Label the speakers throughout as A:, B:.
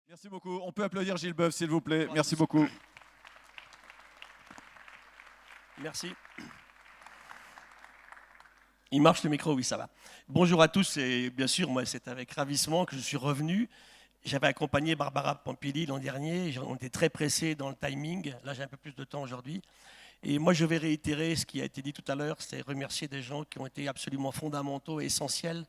A: Merci beaucoup. On peut applaudir Gilles Boeuf, s'il vous plaît. Merci beaucoup.
B: Merci. Il marche le micro, oui, ça va. Bonjour à tous et bien sûr, moi, c'est avec ravissement que je suis revenu. J'avais accompagné Barbara Pompili l'an dernier. On était très pressés dans le timing. Là, j'ai un peu plus de temps aujourd'hui. Et moi, je vais réitérer ce qui a été dit tout à l'heure, c'est remercier des gens qui ont été absolument fondamentaux et essentiels.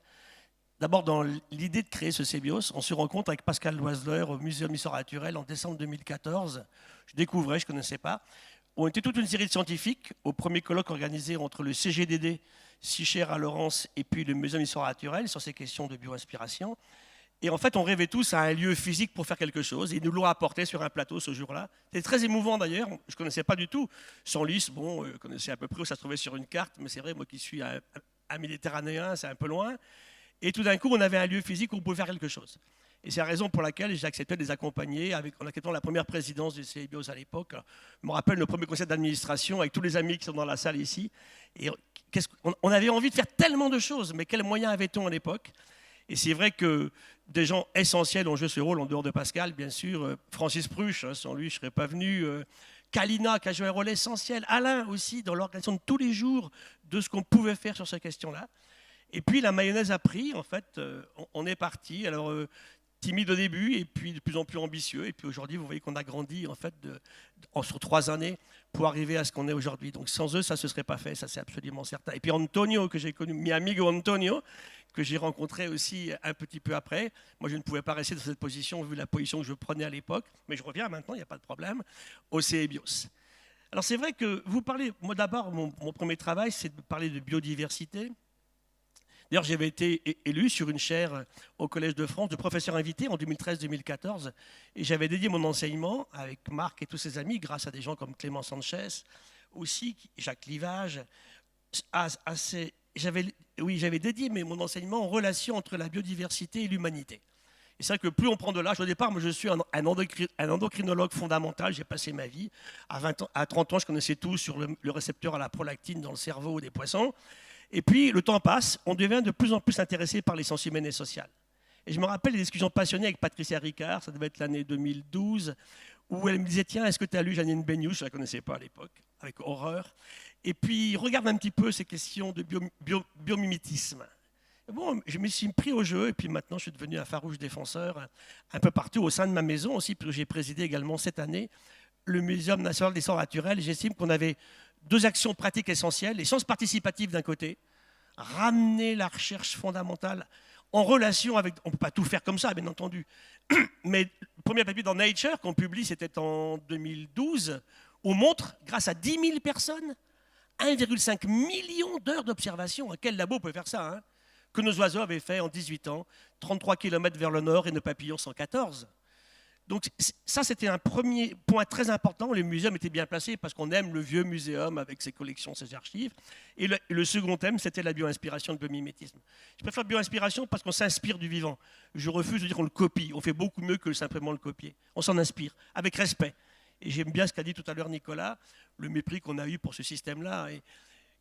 B: D'abord, dans l'idée de créer ce CBIOS, on se rencontre avec Pascal Loisler au Muséum d'Histoire naturelle en décembre 2014. Je découvrais, je ne connaissais pas. On était toute une série de scientifiques au premier colloque organisé entre le CGDD, si cher à Laurence, et puis le Muséum d'Histoire naturelle sur ces questions de bioinspiration. Et en fait, on rêvait tous à un lieu physique pour faire quelque chose. Et ils nous l'ont apporté sur un plateau ce jour-là. C'était très émouvant d'ailleurs. Je ne connaissais pas du tout. Senlis, bon, je connaissais à peu près où ça se trouvait sur une carte. Mais c'est vrai, moi qui suis un Méditerranéen, c'est un peu loin. Et tout d'un coup, on avait un lieu physique où on pouvait faire quelque chose. Et c'est la raison pour laquelle j'ai accepté de les accompagner en acceptant la première présidence du CBIOS à l'époque. Je me rappelle le premier conseil d'administration avec tous les amis qui sont dans la salle ici. Et on avait envie de faire tellement de choses, mais quels moyens avait-on à l'époque? Et c'est vrai que des gens essentiels ont joué ce rôle en dehors de Pascal, bien sûr. Francis Pruche, sans lui, je ne serais pas venu. Kalina, qui a joué un rôle essentiel. Alain aussi, dans l'organisation de tous les jours de ce qu'on pouvait faire sur ces questions-là. Et puis la mayonnaise a pris, en fait, on est parti. Alors, timide au début, et puis de plus en plus ambitieux. Et puis aujourd'hui, vous voyez qu'on a grandi, en fait, sur 3 années pour arriver à ce qu'on est aujourd'hui. Donc sans eux, ça ne se serait pas fait, ça c'est absolument certain. Et puis Antonio, que j'ai connu, mi amigo Antonio, que j'ai rencontré aussi un petit peu après. Moi, je ne pouvais pas rester dans cette position, vu la position que je prenais à l'époque. Mais je reviens maintenant, il n'y a pas de problème, au CBIOS. Alors c'est vrai que vous parlez, moi d'abord, mon premier travail, c'est de parler de biodiversité. D'ailleurs, j'avais été élu sur une chaire au Collège de France de professeur invité en 2013-2014 et j'avais dédié mon enseignement avec Marc et tous ses amis, grâce à des gens comme Clément Sanchez, aussi Jacques Livage. J'avais dédié mon enseignement en relation entre la biodiversité et l'humanité. Et c'est vrai que plus on prend de l'âge, au départ, moi je suis un endocrinologue fondamental, j'ai passé ma vie. À 30 ans, je connaissais tout sur le récepteur à la prolactine dans le cerveau des poissons. Et puis, le temps passe, on devient de plus en plus intéressé par les sciences humaines et sociales. Et je me rappelle des discussions passionnées avec Patricia Ricard, ça devait être l'année 2012, où elle me disait, tiens, est-ce que tu as lu Janine Benyus? Je ne la connaissais pas à l'époque, avec horreur. Et puis, regarde un petit peu ces questions de biomimétisme. Bon, je me suis pris au jeu, et puis maintenant, je suis devenu un farouche défenseur un peu partout, au sein de ma maison aussi, parce que j'ai présidé également cette année le Muséum national d'histoire naturelle. J'estime qu'on avait 2 actions pratiques essentielles, les sciences participatives d'un côté, ramener la recherche fondamentale en relation avec... On ne peut pas tout faire comme ça, bien entendu. Mais le premier papier dans Nature qu'on publie, c'était en 2012, on montre, grâce à 10 000 personnes, 1,5 million d'heures d'observation. Quel labo peut faire ça, hein? Que nos oiseaux avaient fait en 18 ans, 33 km vers le nord et nos papillons 114. Donc ça, c'était un premier point très important. Le muséum était bien placé parce qu'on aime le vieux muséum avec ses collections, ses archives. Et le second thème, c'était la bioinspiration, le biomimétisme. Je préfère bioinspiration parce qu'on s'inspire du vivant. Je refuse de dire qu'on le copie. On fait beaucoup mieux que simplement le copier. On s'en inspire, avec respect. Et j'aime bien ce qu'a dit tout à l'heure Nicolas, le mépris qu'on a eu pour ce système-là. Et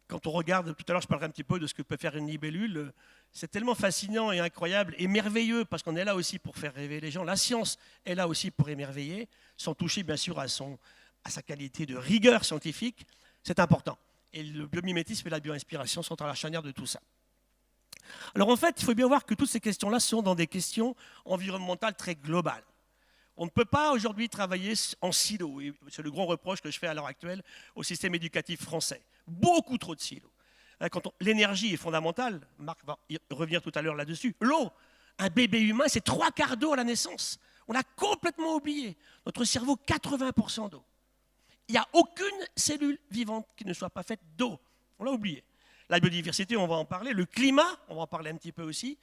B: quand on regarde, tout à l'heure je parlerai un petit peu de ce que peut faire une libellule, c'est tellement fascinant et incroyable et merveilleux parce qu'on est là aussi pour faire rêver les gens. La science est là aussi pour émerveiller, sans toucher bien sûr à sa qualité de rigueur scientifique. C'est important. Et le biomimétisme et la bioinspiration sont à la charnière de tout ça. Alors en fait, il faut bien voir que toutes ces questions-là sont dans des questions environnementales très globales. On ne peut pas aujourd'hui travailler en silo. C'est le grand reproche que je fais à l'heure actuelle au système éducatif français. Beaucoup trop de silos. L'énergie est fondamentale, Marc va y revenir tout à l'heure là-dessus. L'eau, un bébé humain, c'est 3/4 d'eau à la naissance. On a complètement oublié. Notre cerveau, 80% d'eau. Il n'y a aucune cellule vivante qui ne soit pas faite d'eau. On l'a oublié. La biodiversité, on va en parler. Le climat, on va en parler un petit peu aussi.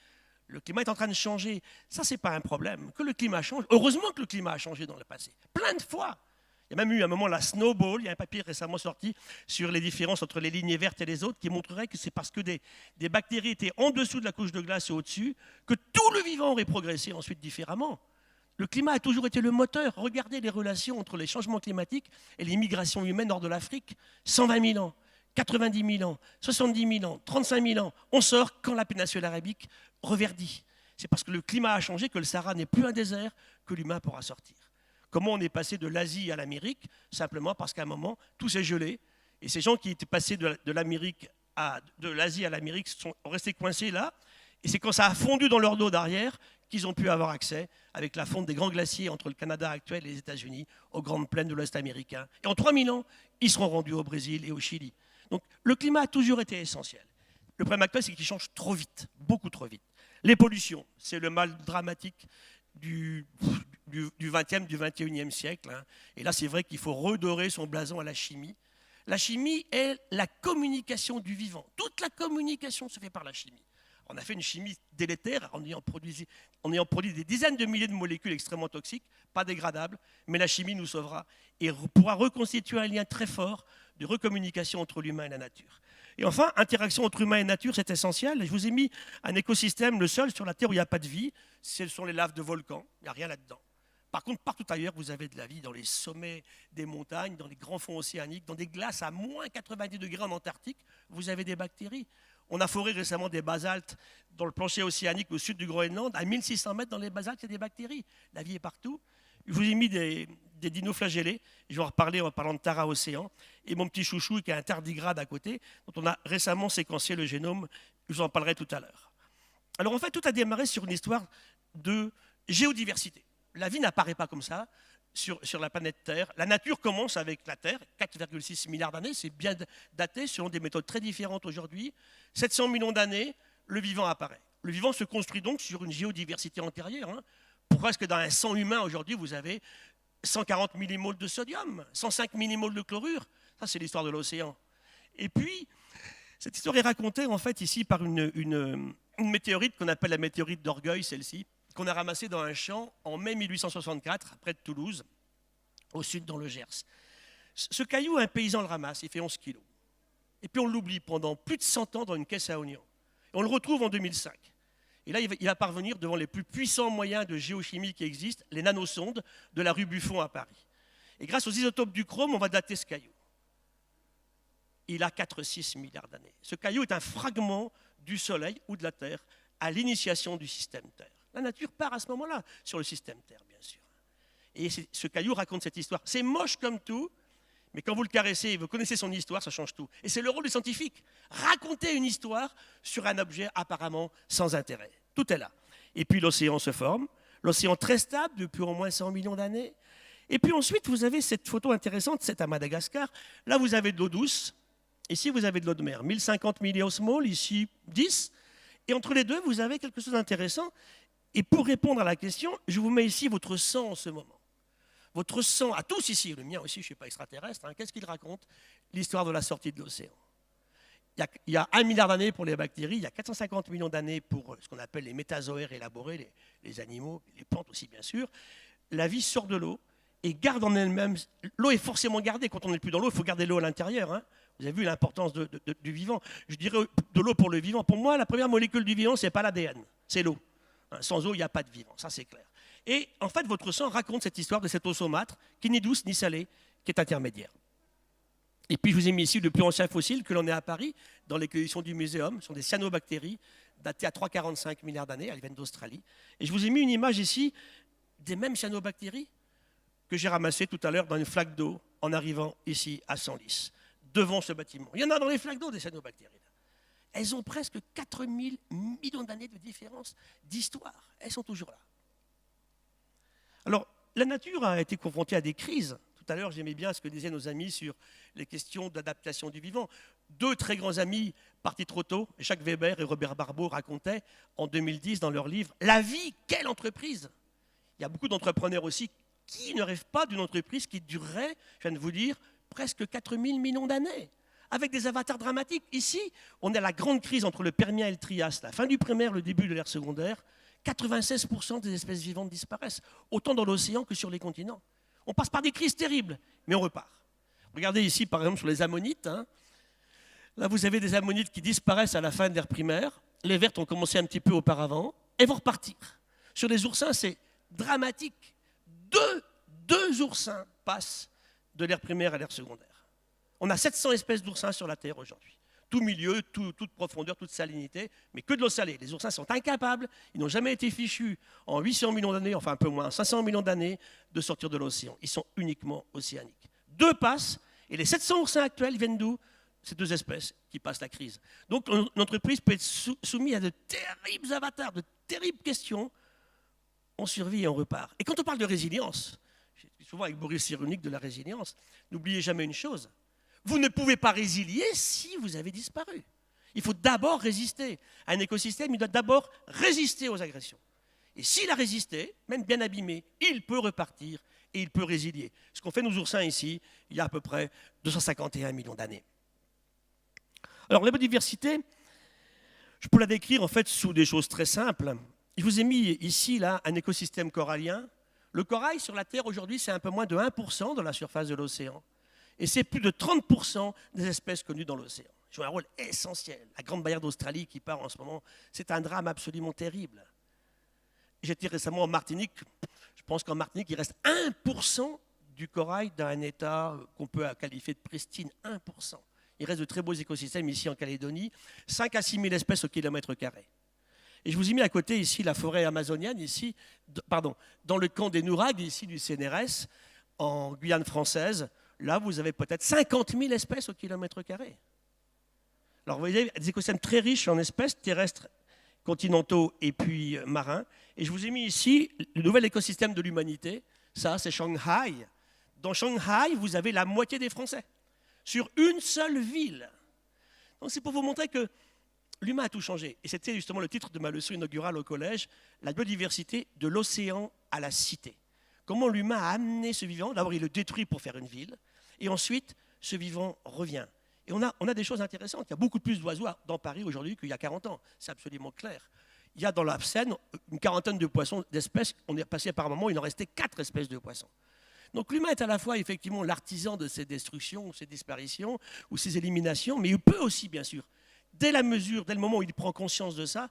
B: Le climat est en train de changer. Ça, ce n'est pas un problème. Que le climat change. Heureusement que le climat a changé dans le passé. Plein de fois. Il y a même eu un moment la snowball, il y a un papier récemment sorti sur les différences entre les lignées vertes et les autres qui montrerait que c'est parce que des bactéries étaient en dessous de la couche de glace et au-dessus que tout le vivant aurait progressé ensuite différemment. Le climat a toujours été le moteur. Regardez les relations entre les changements climatiques et les migrations humaines hors de l'Afrique. 120 000 ans, 90 000 ans, 70 000 ans, 35 000 ans. On sort quand la péninsule arabique reverdit. C'est parce que le climat a changé que le Sahara n'est plus un désert que l'humain pourra sortir. Comment on est passé de l'Asie à l'Amérique? Simplement parce qu'à un moment, tout s'est gelé. Et ces gens qui étaient passés de l'Asie à l'Amérique sont restés coincés là. Et c'est quand ça a fondu dans leur dos d'arrière qu'ils ont pu avoir accès, avec la fonte des grands glaciers entre le Canada actuel et les États-Unis, aux grandes plaines de l'Ouest américain. Et en 3000 ans, ils seront rendus au Brésil et au Chili. Donc le climat a toujours été essentiel. Le problème actuel, c'est qu'il change trop vite, beaucoup trop vite. Les pollutions, c'est le mal dramatique du 20e, du 21e siècle. Hein. Et là, c'est vrai qu'il faut redorer son blason à la chimie. La chimie est la communication du vivant. Toute la communication se fait par la chimie. On a fait une chimie délétère en ayant produit des dizaines de milliers de molécules extrêmement toxiques, pas dégradables, mais la chimie nous sauvera et pourra reconstituer un lien très fort de recommunication entre l'humain et la nature. Et enfin, interaction entre humain et nature, c'est essentiel. Je vous ai mis un écosystème, le seul sur la Terre où il n'y a pas de vie, ce sont les laves de volcans, il n'y a rien là-dedans. Par contre, partout ailleurs, vous avez de la vie dans les sommets des montagnes, dans les grands fonds océaniques, dans des glaces à moins 90 degrés en Antarctique, vous avez des bactéries. On a foré récemment des basaltes dans le plancher océanique au sud du Groenland, à 1600 mètres dans les basaltes, il y a des bactéries. La vie est partout. Je vous ai mis des dinoflagellés, je vais en reparler en parlant de Tara Océan, et mon petit chouchou qui a un tardigrade à côté, dont on a récemment séquencé le génome, je vous en parlerai tout à l'heure. Alors en fait, tout a démarré sur une histoire de géodiversité. La vie n'apparaît pas comme ça sur la planète Terre. La nature commence avec la Terre, 4,6 milliards d'années, c'est bien daté selon des méthodes très différentes aujourd'hui. 700 millions d'années, le vivant apparaît. Le vivant se construit donc sur une géodiversité antérieure. Hein. Pourquoi est-ce que dans un sang humain aujourd'hui, vous avez 140 millimoles de sodium, 105 millimoles de chlorure? Ça, c'est l'histoire de l'océan. Et puis, cette histoire est racontée en fait ici par une météorite qu'on appelle la météorite d'Orgueil, celle-ci, qu'on a ramassée dans un champ en mai 1864, près de Toulouse, au sud dans le Gers. Ce caillou, un paysan le ramasse, il fait 11 kilos. Et puis on l'oublie pendant plus de 100 ans dans une caisse à oignons. Et on le retrouve en 2005. Et là, il va parvenir devant les plus puissants moyens de géochimie qui existent, les nanosondes de la rue Buffon à Paris. Et grâce aux isotopes du chrome, on va dater ce caillou. Il a 4-6 milliards d'années. Ce caillou est un fragment du Soleil ou de la Terre à l'initiation du système Terre. La nature part à ce moment-là sur le système Terre, bien sûr. Et ce caillou raconte cette histoire. C'est moche comme tout, mais quand vous le caressez et vous connaissez son histoire, ça change tout. Et c'est le rôle du scientifique. Raconter une histoire sur un objet apparemment sans intérêt. Tout est là. Et puis l'océan se forme. L'océan très stable depuis au moins 100 millions d'années. Et puis ensuite, vous avez cette photo intéressante, c'est à Madagascar. Là, vous avez de l'eau douce. Ici, vous avez de l'eau de mer. 1050 milliosmoles, ici 10. Et entre les deux, vous avez quelque chose d'intéressant. Et pour répondre à la question, je vous mets ici votre sang en ce moment. Votre sang, à tous ici, le mien aussi, je ne suis pas extraterrestre, hein, qu'est-ce qu'il raconte? L'histoire de la sortie de l'océan. Il y a 1 milliard d'années pour les bactéries, il y a 450 millions d'années pour ce qu'on appelle les métazoaires élaborés, les animaux, les plantes aussi bien sûr. La vie sort de l'eau et garde en elle-même. L'eau est forcément gardée. Quand on n'est plus dans l'eau, il faut garder l'eau à l'intérieur. Hein. Vous avez vu l'importance du vivant. Je dirais de l'eau pour le vivant. Pour moi, la première molécule du vivant, ce n'est pas l'ADN, c'est l'eau. Hein, sans eau, il n'y a pas de vivant, ça c'est clair. Et en fait, votre sang raconte cette histoire de cette eau saumâtre, qui n'est douce ni salée, qui est intermédiaire. Et puis, je vous ai mis ici le plus ancien fossile que l'on ait à Paris, dans les collections du muséum. Ce sont des cyanobactéries, datées à 3,45 milliards d'années, elles viennent d'Australie. Et je vous ai mis une image ici des mêmes cyanobactéries que j'ai ramassées tout à l'heure dans une flaque d'eau en arrivant ici à Senlis, devant ce bâtiment. Il y en a dans les flaques d'eau des cyanobactéries. Elles ont presque 4000 millions d'années de différence d'histoire. Elles sont toujours là. Alors, la nature a été confrontée à des crises. Tout à l'heure, j'aimais bien ce que disaient nos amis sur les questions d'adaptation du vivant. 2 très grands amis partis trop tôt, Jacques Weber et Robert Barbeau, racontaient en 2010 dans leur livre « La vie, quelle entreprise !» Il y a beaucoup d'entrepreneurs aussi qui ne rêvent pas d'une entreprise qui durerait, je viens de vous dire, presque 4000 millions d'années, avec des avatars dramatiques. Ici, on a la grande crise entre le Permien et le Trias, la fin du primaire, le début de l'ère secondaire. 96% des espèces vivantes disparaissent, autant dans l'océan que sur les continents. On passe par des crises terribles, mais on repart. Regardez ici, par exemple, sur les ammonites. Hein. Là, vous avez des ammonites qui disparaissent à la fin de l'ère primaire. Les vertes ont commencé un petit peu auparavant et vont repartir. Sur les oursins, c'est dramatique. Deux oursins passent de l'ère primaire à l'ère secondaire. On a 700 espèces d'oursins sur la Terre aujourd'hui. tout milieu, toute profondeur, toute salinité, mais que de l'eau salée. Les oursins sont incapables, ils n'ont jamais été fichus en 800 millions d'années, enfin un peu moins, 500 millions d'années, de sortir de l'océan. Ils sont uniquement océaniques. 2 passent, et les 700 oursins actuels viennent d'où? Ces 2 espèces qui passent la crise. Donc l'entreprise peut être soumise à de terribles avatars, de terribles questions. On survit et on repart. Et quand on parle de résilience, je dis souvent avec Boris Cyrulnik de la résilience, n'oubliez jamais une chose. Vous ne pouvez pas résilier si vous avez disparu. Il faut d'abord résister. Un écosystème, il doit d'abord résister aux agressions. Et s'il a résisté, même bien abîmé, il peut repartir et il peut résilier. Ce qu'ont fait nos oursins ici, il y a à peu près 251 millions d'années. Alors la biodiversité, je peux la décrire en fait sous des choses très simples. Je vous ai mis ici là, un écosystème corallien. Le corail sur la Terre aujourd'hui, c'est un peu moins de 1% de la surface de l'océan. Et c'est plus de 30% des espèces connues dans l'océan. Ils jouent un rôle essentiel. La grande barrière d'Australie qui part en ce moment, c'est un drame absolument terrible. J'étais récemment en Martinique. Je pense qu'en Martinique, il reste 1% du corail dans un état qu'on peut qualifier de pristine. 1%. Il reste de très beaux écosystèmes ici en Calédonie. 5 à 6 000 espèces au kilomètre carré. Et je vous ai mis à côté ici la forêt amazonienne, ici, dans le camp des Nouragues, ici du CNRS, en Guyane française. Là, vous avez peut-être 50 000 espèces au kilomètre carré. Alors, vous voyez, des écosystèmes très riches en espèces terrestres, continentaux et puis marins. Et je vous ai mis ici le nouvel écosystème de l'humanité. Ça, c'est Shanghai. Dans Shanghai, vous avez la moitié des Français, sur une seule ville. Donc, c'est pour vous montrer que l'humain a tout changé. Et c'était justement le titre de ma leçon inaugurale au collège, la biodiversité de l'océan à la cité. Comment l'humain a amené ce vivant. D'abord, il le détruit pour faire une ville. Et ensuite, ce vivant revient. Et on a des choses intéressantes. Il y a beaucoup plus d'oiseaux dans Paris aujourd'hui qu'il y a 40 ans. C'est absolument clair. Il y a dans la Seine une quarantaine de poissons, d'espèces. On est passé par un moment, il en restait 4 espèces de poissons. Donc l'humain est à la fois effectivement l'artisan de ces destructions, ces disparitions ou ces éliminations, mais il peut aussi, bien sûr, dès le moment où il prend conscience de ça,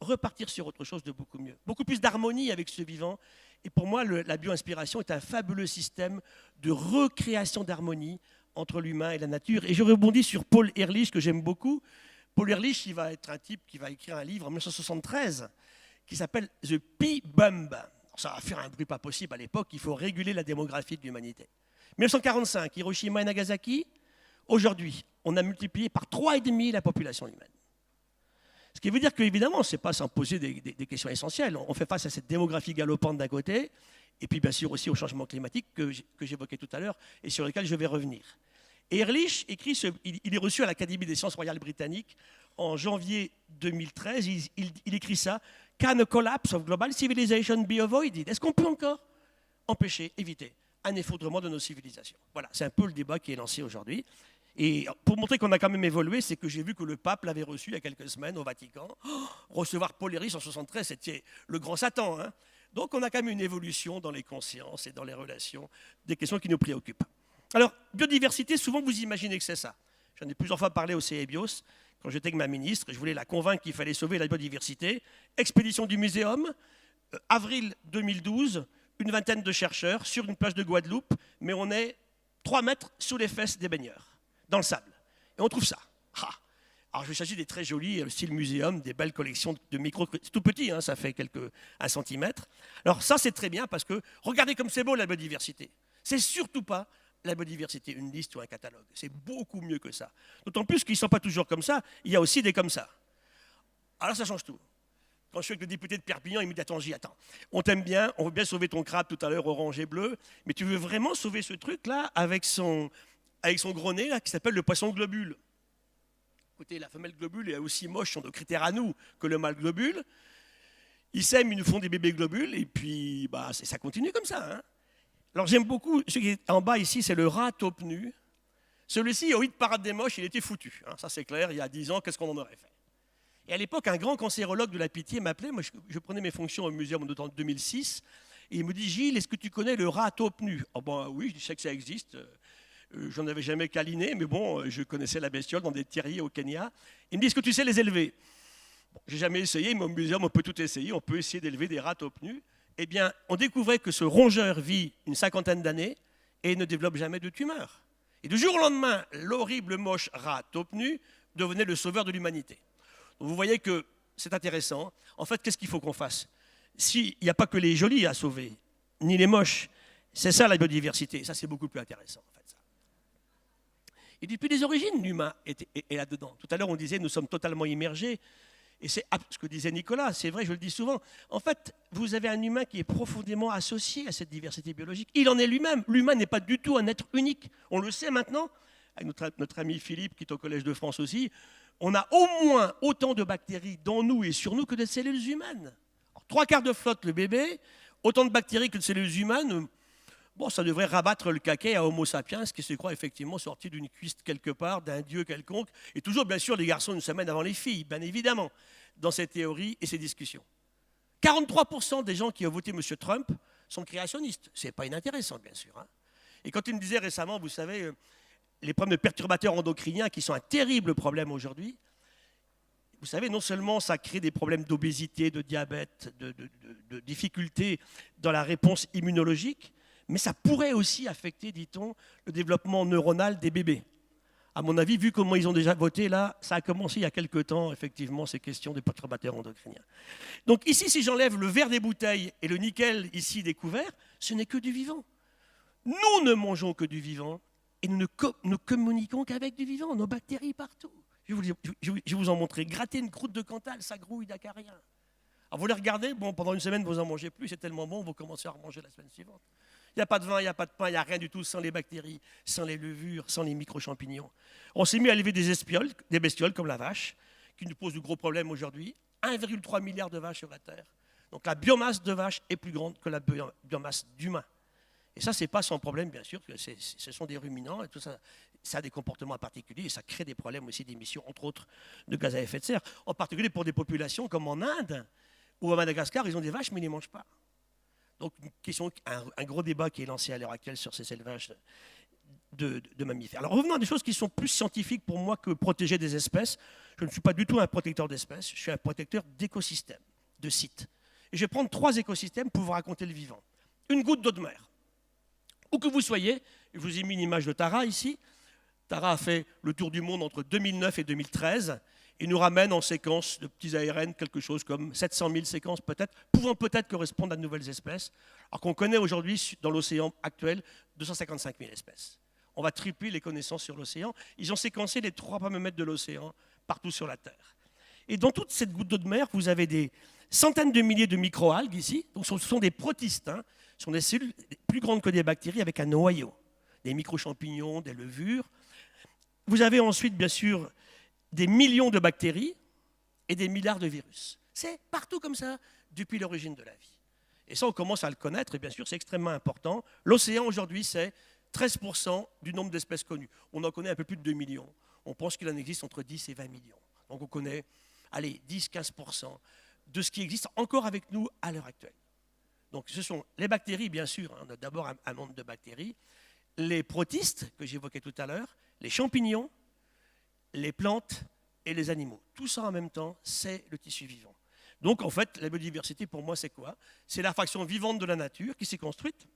B: repartir sur autre chose de beaucoup mieux. Beaucoup plus d'harmonie avec ce vivant. Et pour moi, la bio-inspiration est un fabuleux système de recréation d'harmonie entre l'humain et la nature. Et je rebondis sur Paul Ehrlich, que j'aime beaucoup. Paul Ehrlich, il va être un type qui va écrire un livre en 1973 qui s'appelle The Pea Bomb. Ça va faire un bruit pas possible à l'époque. Il faut réguler la démographie de l'humanité. 1945, Hiroshima et Nagasaki. Aujourd'hui, on a multiplié par 3,5 la population humaine. Ce qui veut dire qu'évidemment, ce n'est pas sans poser des questions essentielles. On fait face à cette démographie galopante d'un côté, et puis bien sûr aussi au changement climatique que j'évoquais tout à l'heure, et sur lequel je vais revenir. Et Ehrlich écrit, il est reçu à l'Académie des sciences royales britanniques en janvier 2013, il écrit ça, « Can a collapse of global civilization be avoided » Est-ce qu'on peut encore empêcher, éviter un effondrement de nos civilisations? Voilà, c'est un peu le débat qui est lancé aujourd'hui. Et pour montrer qu'on a quand même évolué, c'est que j'ai vu que le pape l'avait reçu il y a quelques semaines au Vatican. Recevoir Paul Ehrlich en 1973, c'était le grand Satan. Hein. Donc on a quand même une évolution dans les consciences et dans les relations, des questions qui nous préoccupent. Alors, biodiversité, souvent vous imaginez que c'est ça. J'en ai plusieurs fois parlé au CEBIOS, quand j'étais avec ma ministre, je voulais la convaincre qu'il fallait sauver la biodiversité. Expédition du Muséum, avril 2012, une vingtaine de chercheurs sur une plage de Guadeloupe, mais on est 3 mètres sous les fesses des baigneurs, dans le sable. Et on trouve ça. Ah. Alors, je s'agit des très jolis, style muséum, des belles collections de micro. C'est tout petit, hein, ça fait 1 centimètre. Alors, ça, c'est très bien parce que regardez comme c'est beau la biodiversité. C'est surtout pas la biodiversité, une liste ou un catalogue. C'est beaucoup mieux que ça. D'autant plus qu'ils ne sont pas toujours comme ça, il y a aussi des comme ça. Alors, ça change tout. Quand je suis avec le député de Perpignan, il me dit attends, on t'aime bien, on veut bien sauver ton crabe tout à l'heure orange et bleu, mais tu veux vraiment sauver ce truc-là avec son gros nez là, qui s'appelle le poisson globule. Écoutez, la femelle globule est aussi moche sur nos critères à nous que le mâle globule. Ils s'aiment, ils nous font des bébés globules, et puis bah, ça continue comme ça. Hein. Alors j'aime beaucoup, ce qui est en bas ici, c'est le rat taupe nu. Celui-ci, au hit parade des moches, il était foutu. Hein, ça c'est clair, il y a 10 ans, qu'est-ce qu'on en aurait fait? Et à l'époque, un grand cancérologue de la Pitié m'appelait, moi je prenais mes fonctions au muséum en 2006, et il me dit, Gilles, est-ce que tu connais le rat taupe nu? Oh ben oui, je sais que ça existe. J'en avais jamais câliné, mais bon, je connaissais la bestiole dans des terriers au Kenya. Il me dit, est-ce que tu sais les élever? Bon, j'ai jamais essayé, mais au muséum, on peut tout essayer. On peut essayer d'élever des rats taupe nus. Eh bien, on découvrait que ce rongeur vit une 50aine d'années et ne développe jamais de tumeur. Et du jour au lendemain, l'horrible moche rat taupe nu devenait le sauveur de l'humanité. Vous voyez que c'est intéressant. En fait, qu'est-ce qu'il faut qu'on fasse? S'il n'y a pas que les jolis à sauver, ni les moches, c'est ça la biodiversité. Ça, c'est beaucoup plus intéressant, en fait. Ça. Et depuis les origines, l'humain est là-dedans. Tout à l'heure, on disait nous sommes totalement immergés. Et c'est ce que disait Nicolas, c'est vrai, je le dis souvent. En fait, vous avez un humain qui est profondément associé à cette diversité biologique. Il en est lui-même. L'humain n'est pas du tout un être unique. On le sait maintenant, avec notre ami Philippe, qui est au Collège de France aussi. On a au moins autant de bactéries dans nous et sur nous que de cellules humaines. Alors, 3/4 de flotte, le bébé, autant de bactéries que de cellules humaines. Bon, ça devrait rabattre le caquet à Homo sapiens, qui se croit effectivement sorti d'une cuisse quelque part, d'un dieu quelconque. Et toujours, bien sûr, les garçons une semaine avant les filles, bien évidemment, dans ces théories et ces discussions. 43% des gens qui ont voté M. Trump sont créationnistes. Ce n'est pas inintéressant, bien sûr. Hein. Et quand il me disait récemment, vous savez, les problèmes de perturbateurs endocriniens, qui sont un terrible problème aujourd'hui, vous savez, non seulement ça crée des problèmes d'obésité, de diabète, de difficultés dans la réponse immunologique, mais ça pourrait aussi affecter, dit-on, le développement neuronal des bébés. À mon avis, vu comment ils ont déjà voté, là, ça a commencé il y a quelque temps, effectivement, ces questions des perturbateurs endocriniens. Donc ici, si j'enlève le verre des bouteilles et le nickel ici découvert, ce n'est que du vivant. Nous ne mangeons que du vivant et nous ne communiquons qu'avec du vivant, nos bactéries partout. Je vais vous en montrer. Gratter une croûte de Cantal, ça grouille d'acarien. Alors vous les regardez, bon, pendant une semaine, vous n'en mangez plus, c'est tellement bon, vous commencez à remanger la semaine suivante. Il n'y a pas de vin, il n'y a pas de pain, il n'y a rien du tout sans les bactéries, sans les levures, sans les micro-champignons. On s'est mis à élever des bestioles comme la vache, qui nous pose de gros problèmes aujourd'hui. 1,3 milliard de vaches sur la Terre. Donc la biomasse de vache est plus grande que la biomasse d'humains. Et ça, ce n'est pas sans problème, bien sûr, parce que ce sont des ruminants et tout ça. Ça a des comportements particuliers et ça crée des problèmes aussi d'émissions, entre autres, de gaz à effet de serre. En particulier pour des populations comme en Inde ou à Madagascar, ils ont des vaches mais ils ne les mangent pas. Donc une question, un gros débat qui est lancé à l'heure actuelle sur ces élevages de mammifères. Alors revenons à des choses qui sont plus scientifiques pour moi que protéger des espèces. Je ne suis pas du tout un protecteur d'espèces, je suis un protecteur d'écosystèmes, de sites. Et je vais prendre 3 écosystèmes pour vous raconter le vivant. Une goutte d'eau de mer. Où que vous soyez, je vous ai mis une image de Tara ici. Tara a fait le tour du monde entre 2009 et 2013 et nous ramène en séquence de petits ARN quelque chose comme 700 000 séquences peut-être, pouvant peut-être correspondre à de nouvelles espèces, alors qu'on connaît aujourd'hui dans l'océan actuel 255 000 espèces. On va tripler les connaissances sur l'océan. Ils ont séquencé les 3 premiers mètres de l'océan partout sur la Terre. Et dans toute cette goutte d'eau de mer, vous avez des centaines de milliers de microalgues ici. Donc ce sont des protistes, hein. Ce sont des cellules plus grandes que des bactéries avec un noyau, des micro-champignons, des levures. Vous avez ensuite, bien sûr, des millions de bactéries et des milliards de virus. C'est partout comme ça depuis l'origine de la vie. Et ça, on commence à le connaître, et bien sûr, c'est extrêmement important. L'océan, aujourd'hui, c'est 13% du nombre d'espèces connues. On en connaît un peu plus de 2 millions. On pense qu'il en existe entre 10 et 20 millions. Donc on connaît, allez, 10-15% de ce qui existe encore avec nous à l'heure actuelle. Donc ce sont les bactéries, bien sûr, hein, on a d'abord un monde de bactéries, les protistes, que j'évoquais tout à l'heure, les champignons, les plantes et les animaux. Tout ça en même temps, c'est le tissu vivant. Donc en fait, la biodiversité pour moi, c'est quoi? C'est la fraction vivante de la nature qui s'est construite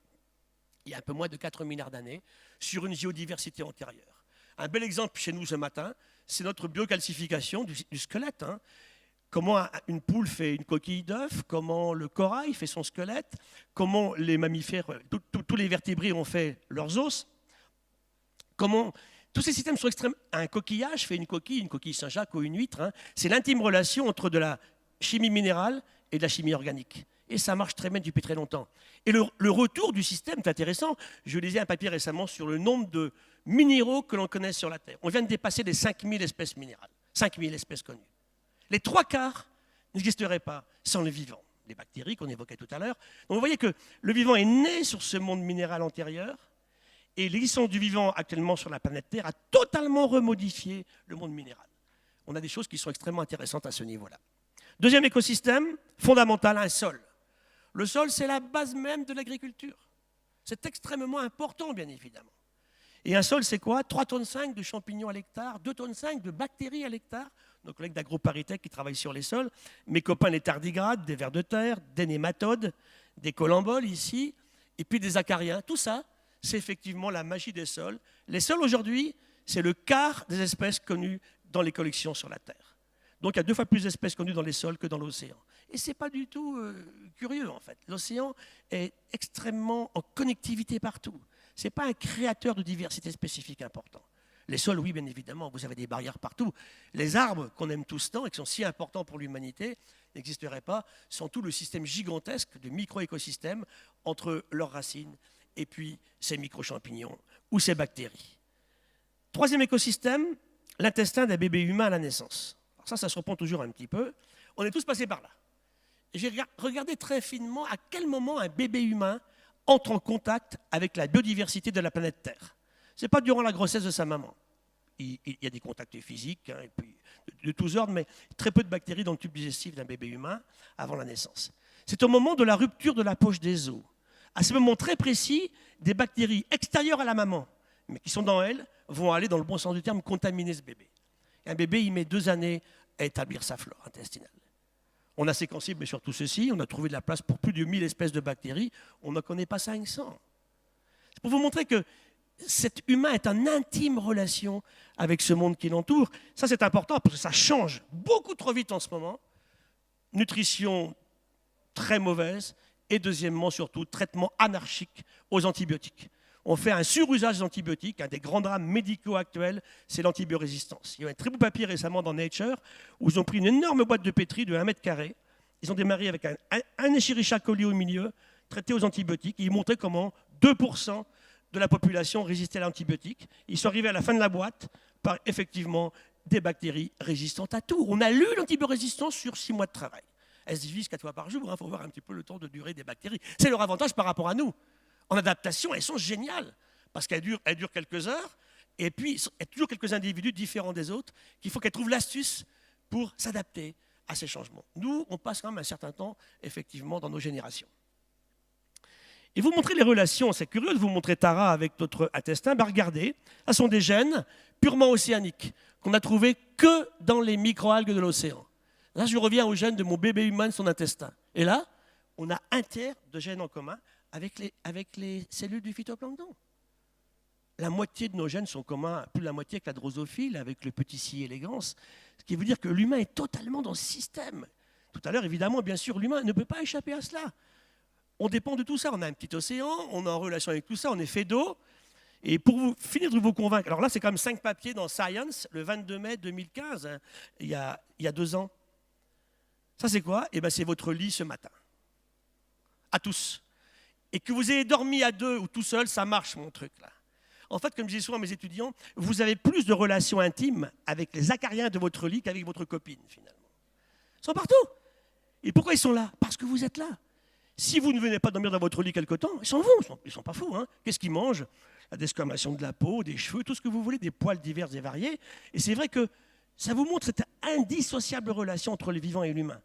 B: il y a un peu moins de 4 milliards d'années sur une géodiversité antérieure. Un bel exemple chez nous ce matin, c'est notre biocalcification du squelette. Hein. Comment une poule fait une coquille d'œuf, comment le corail fait son squelette, comment les mammifères, tous les vertébrés ont fait leurs os, comment tous ces systèmes sont extrêmes. Un coquillage fait une coquille Saint-Jacques ou une huître. Hein. C'est l'intime relation entre de la chimie minérale et de la chimie organique. Et ça marche très bien depuis très longtemps. Et le retour du système est intéressant. Je lisais un papier récemment sur le nombre de minéraux que l'on connaît sur la Terre. On vient de dépasser les 5000 espèces minérales, 5000 espèces connues. Les 3/4 n'existeraient pas sans le vivant, les bactéries qu'on évoquait tout à l'heure. Donc vous voyez que le vivant est né sur ce monde minéral antérieur et l'existence du vivant actuellement sur la planète Terre a totalement remodifié le monde minéral. On a des choses qui sont extrêmement intéressantes à ce niveau-là. Deuxième écosystème, fondamental, un sol. Le sol, c'est la base même de l'agriculture. C'est extrêmement important, bien évidemment. Et un sol, c'est quoi? 3,5 tonnes de champignons à l'hectare, 2,5 tonnes de bactéries à l'hectare. Nos collègues d'AgroParisTech qui travaillent sur les sols, mes copains les tardigrades, des vers de terre, des nématodes, des colamboles ici, et puis des acariens. Tout ça, c'est effectivement la magie des sols. Les sols aujourd'hui, c'est le quart des espèces connues dans les collections sur la Terre. Donc il y a 2 fois plus d'espèces connues dans les sols que dans l'océan. Et ce n'est pas du tout curieux, en fait. L'océan est extrêmement en connectivité partout. Ce n'est pas un créateur de diversité spécifique important. Les sols, oui, bien évidemment, vous avez des barrières partout. Les arbres, qu'on aime tous tant et qui sont si importants pour l'humanité, n'existeraient pas sans tout le système gigantesque de micro-écosystèmes entre leurs racines et puis ces micro-champignons ou ces bactéries. 3e écosystème, l'intestin d'un bébé humain à la naissance. Alors ça se reprend toujours un petit peu. On est tous passés par là. J'ai regardé très finement à quel moment un bébé humain entre en contact avec la biodiversité de la planète Terre. Ce n'est pas durant la grossesse de sa maman. Il y a des contacts physiques et puis de tous ordres, mais très peu de bactéries dans le tube digestif d'un bébé humain avant la naissance. C'est au moment de la rupture de la poche des os. À ce moment très précis, des bactéries extérieures à la maman, mais qui sont dans elle, vont aller, dans le bon sens du terme, contaminer ce bébé. Et un bébé, il met 2 années à établir sa flore intestinale. On a séquencé, mais surtout ceci, on a trouvé de la place pour plus de 1000 espèces de bactéries, on n'en connaît pas 500. C'est pour vous montrer que cet humain est en intime relation avec ce monde qui l'entoure. Ça, c'est important parce que ça change beaucoup trop vite en ce moment. Nutrition très mauvaise et deuxièmement, surtout, traitement anarchique aux antibiotiques. On fait un surusage des antibiotiques. Un des grands drames médicaux actuels, c'est l'antibiorésistance. Il y a eu un très beau papier récemment dans Nature où ils ont pris une énorme boîte de pétri de 1 mètre carré. Ils ont démarré avec un Escherichia coli au milieu, traité aux antibiotiques. Et ils montraient comment 2% de la population résistait à l'antibiotique. Ils sont arrivés à la fin de la boîte par effectivement des bactéries résistantes à tout. On a lu l'antibiorésistance sur 6 mois de travail. Elles se divisent 4 fois par jour. Il faut voir un petit peu le temps de durée des bactéries. C'est leur avantage par rapport à nous. En adaptation, elles sont géniales parce qu'elles durent quelques heures et puis il y a toujours quelques individus différents des autres qu'il faut qu'elles trouvent l'astuce pour s'adapter à ces changements. Nous, on passe quand même un certain temps, effectivement, dans nos générations. Et vous montrez les relations, c'est curieux de vous montrer Tara avec notre intestin. Ben regardez, ce sont des gènes purement océaniques qu'on n'a trouvés que dans les microalgues de l'océan. Là, je reviens aux gènes de mon bébé humain, de son intestin. Et là, on a un tiers de gènes en commun avec les cellules du phytoplancton. La moitié de nos gènes sont communs, plus de la moitié avec la drosophile, avec le petit C. elegans, ce qui veut dire que l'humain est totalement dans ce système. Tout à l'heure, évidemment, bien sûr, l'humain ne peut pas échapper à cela. On dépend de tout ça. On a un petit océan, on est en relation avec tout ça, on est fait d'eau. Et pour finir de vous convaincre, alors là, c'est quand même 5 papiers dans Science, le 22 mai 2015, hein, il y a 2 ans. Ça, c'est quoi? Eh bien, c'est votre lit ce matin. À tous. Et que vous ayez dormi à 2 ou tout seul, ça marche, mon truc, là. En fait, comme je dis souvent à mes étudiants, vous avez plus de relations intimes avec les acariens de votre lit qu'avec votre copine, finalement. Ils sont partout. Et pourquoi ils sont là? Parce que vous êtes là. Si vous ne venez pas dormir dans votre lit quelque temps, ils s'en vont, ils ne sont pas fous. Hein. Qu'est-ce qu'ils mangent? La desquamation de la peau, des cheveux, tout ce que vous voulez, des poils divers et variés. Et c'est vrai que ça vous montre cette indissociable relation entre le vivant et l'humain.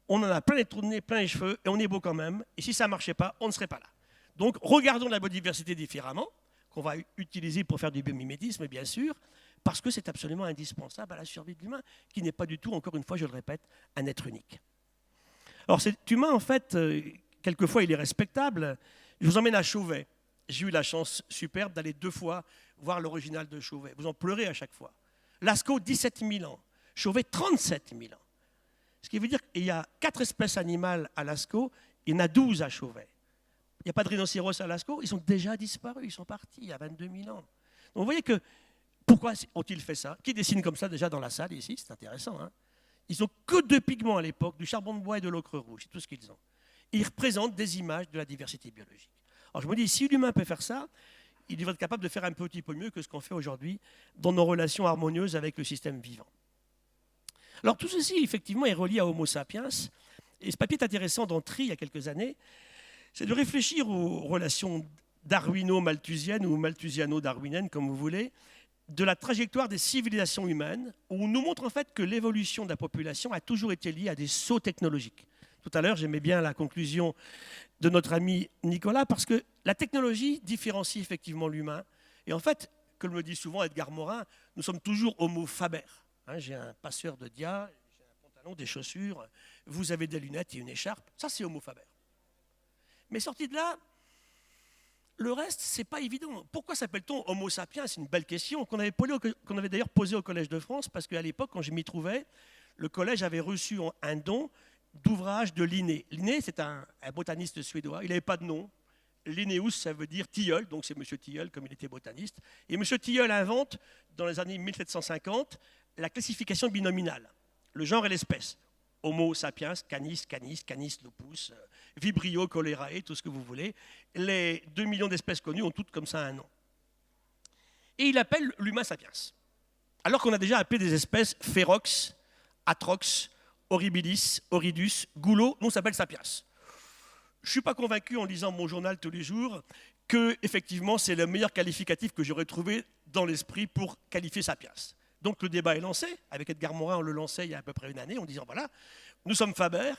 B: On en a plein les trous de nez, plein les cheveux, et on est beau quand même. Et si ça ne marchait pas, on ne serait pas là. Donc, regardons la biodiversité différemment, qu'on va utiliser pour faire du biomimétisme, bien sûr, parce que c'est absolument indispensable à la survie de l'humain, qui n'est pas du tout, encore une fois, je le répète, un être unique. Alors, cet humain, en fait, quelquefois, il est respectable. Je vous emmène à Chauvet. J'ai eu la chance superbe d'aller 2 fois voir l'original de Chauvet. Vous en pleurez à chaque fois. Lascaux, 17 000 ans. Chauvet, 37 000 ans. Ce qui veut dire qu'il y a 4 espèces animales à Lascaux, il y en a 12 à Chauvet. Il n'y a pas de rhinocéros à Lascaux, ils sont déjà disparus, ils sont partis il y a 22 000 ans. Donc vous voyez que, pourquoi ont-ils fait ça? Qui dessine comme ça déjà dans la salle ici? C'est intéressant. Hein, ils n'ont que 2 pigments à l'époque, du charbon de bois et de l'ocre rouge, c'est tout ce qu'ils ont. Et ils représentent des images de la diversité biologique. Alors je me dis, si l'humain peut faire ça, il devrait être capable de faire un petit peu mieux que ce qu'on fait aujourd'hui dans nos relations harmonieuses avec le système vivant. Alors tout ceci, effectivement, est relié à Homo sapiens. Et ce papier est intéressant d'entrée il y a quelques années, c'est de réfléchir aux relations darwino-malthusiennes ou malthusiano-darwiniennes, comme vous voulez, de la trajectoire des civilisations humaines, où on nous montre en fait que l'évolution de la population a toujours été liée à des sauts technologiques. Tout à l'heure, j'aimais bien la conclusion de notre ami Nicolas, parce que la technologie différencie effectivement l'humain. Et en fait, comme le dit souvent Edgar Morin, nous sommes toujours homo faber. Hein, j'ai un passeur de dia, j'ai un pantalon, des chaussures, vous avez des lunettes et une écharpe. Ça, c'est homo faber. Mais sorti de là, le reste, c'est pas évident. Pourquoi s'appelle-t-on Homo sapiens? C'est une belle question qu'on avait d'ailleurs posée au Collège de France, parce qu'à l'époque, quand je m'y trouvais, le collège avait reçu un don d'ouvrage de Linné. Linné, c'est un botaniste suédois, il n'avait pas de nom. Linnaeus, ça veut dire tilleul, donc c'est M. Tilleul, comme il était botaniste. Et M. Tilleul invente, dans les années 1750, la classification binominale, le genre et l'espèce. Homo sapiens, canis, canis lupus, Vibrio cholerae, tout ce que vous voulez. Les 2 millions d'espèces connues ont toutes comme ça un nom. Et il appelle l'humain sapiens. Alors qu'on a déjà appelé des espèces Ferox, Atrox, Horribilis, Horridus, Goulot, nous on s'appelle sapiens. Je ne suis pas convaincu en lisant mon journal tous les jours que effectivement c'est le meilleur qualificatif que j'aurais trouvé dans l'esprit pour qualifier sapiens. Donc le débat est lancé. Avec Edgar Morin, on le lançait il y a à peu près une année en disant voilà, nous sommes Faber,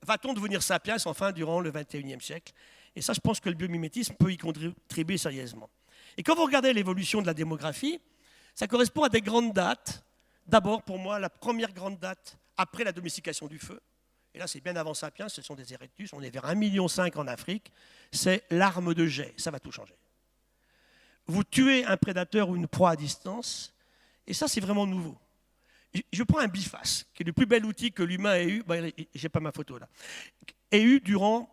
B: va-t-on devenir sapiens enfin durant le XXIe siècle? Et ça, je pense que le biomimétisme peut y contribuer sérieusement. Et quand vous regardez l'évolution de la démographie, ça correspond à des grandes dates. D'abord, pour moi, la première grande date après la domestication du feu, et là c'est bien avant Sapiens, ce sont des Erectus, on est vers 1,5 million en Afrique, c'est l'arme de jet, ça va tout changer. Vous tuez un prédateur ou une proie à distance, et ça c'est vraiment nouveau. Je prends un biface, qui est le plus bel outil que l'humain ait eu, j'ai pas ma photo là, ait eu durant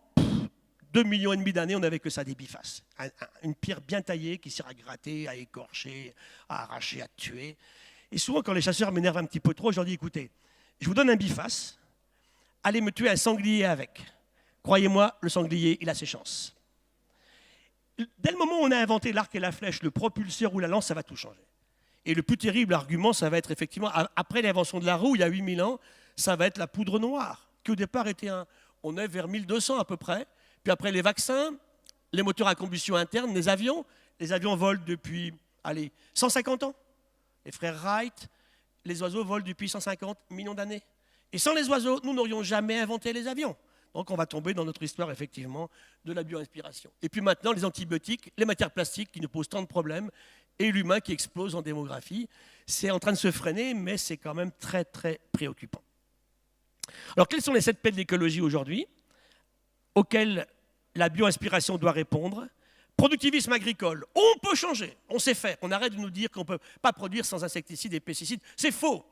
B: 2,5 millions d'années, on n'avait que ça, des bifaces. Une pierre bien taillée qui sert à gratter, à écorcher, à arracher, à tuer. Et souvent quand les chasseurs m'énervent un petit peu trop, je leur dis écoutez, je vous donne un biface, allez me tuer un sanglier avec. Croyez-moi, le sanglier, il a ses chances. Dès le moment où on a inventé l'arc et la flèche, le propulseur ou la lance, ça va tout changer. Et le plus terrible argument, ça va être effectivement, après l'invention de la roue, il y a 8000 ans, ça va être la poudre noire, qui au départ était on est vers 1200 à peu près. Puis après les vaccins, les moteurs à combustion interne, les avions volent depuis, 150 ans. Les frères Wright, les oiseaux volent depuis 150 millions d'années. Et sans les oiseaux, nous n'aurions jamais inventé les avions. Donc on va tomber dans notre histoire, effectivement, de la bioinspiration. Et puis maintenant, les antibiotiques, les matières plastiques qui nous posent tant de problèmes, et l'humain qui explose en démographie. C'est en train de se freiner, mais c'est quand même très, très préoccupant. Alors, quels sont les 7 P de l'écologie aujourd'hui, auxquels la bioinspiration doit répondre? Productivisme agricole, on peut changer, on sait faire. On arrête de nous dire qu'on ne peut pas produire sans insecticides et pesticides. C'est faux.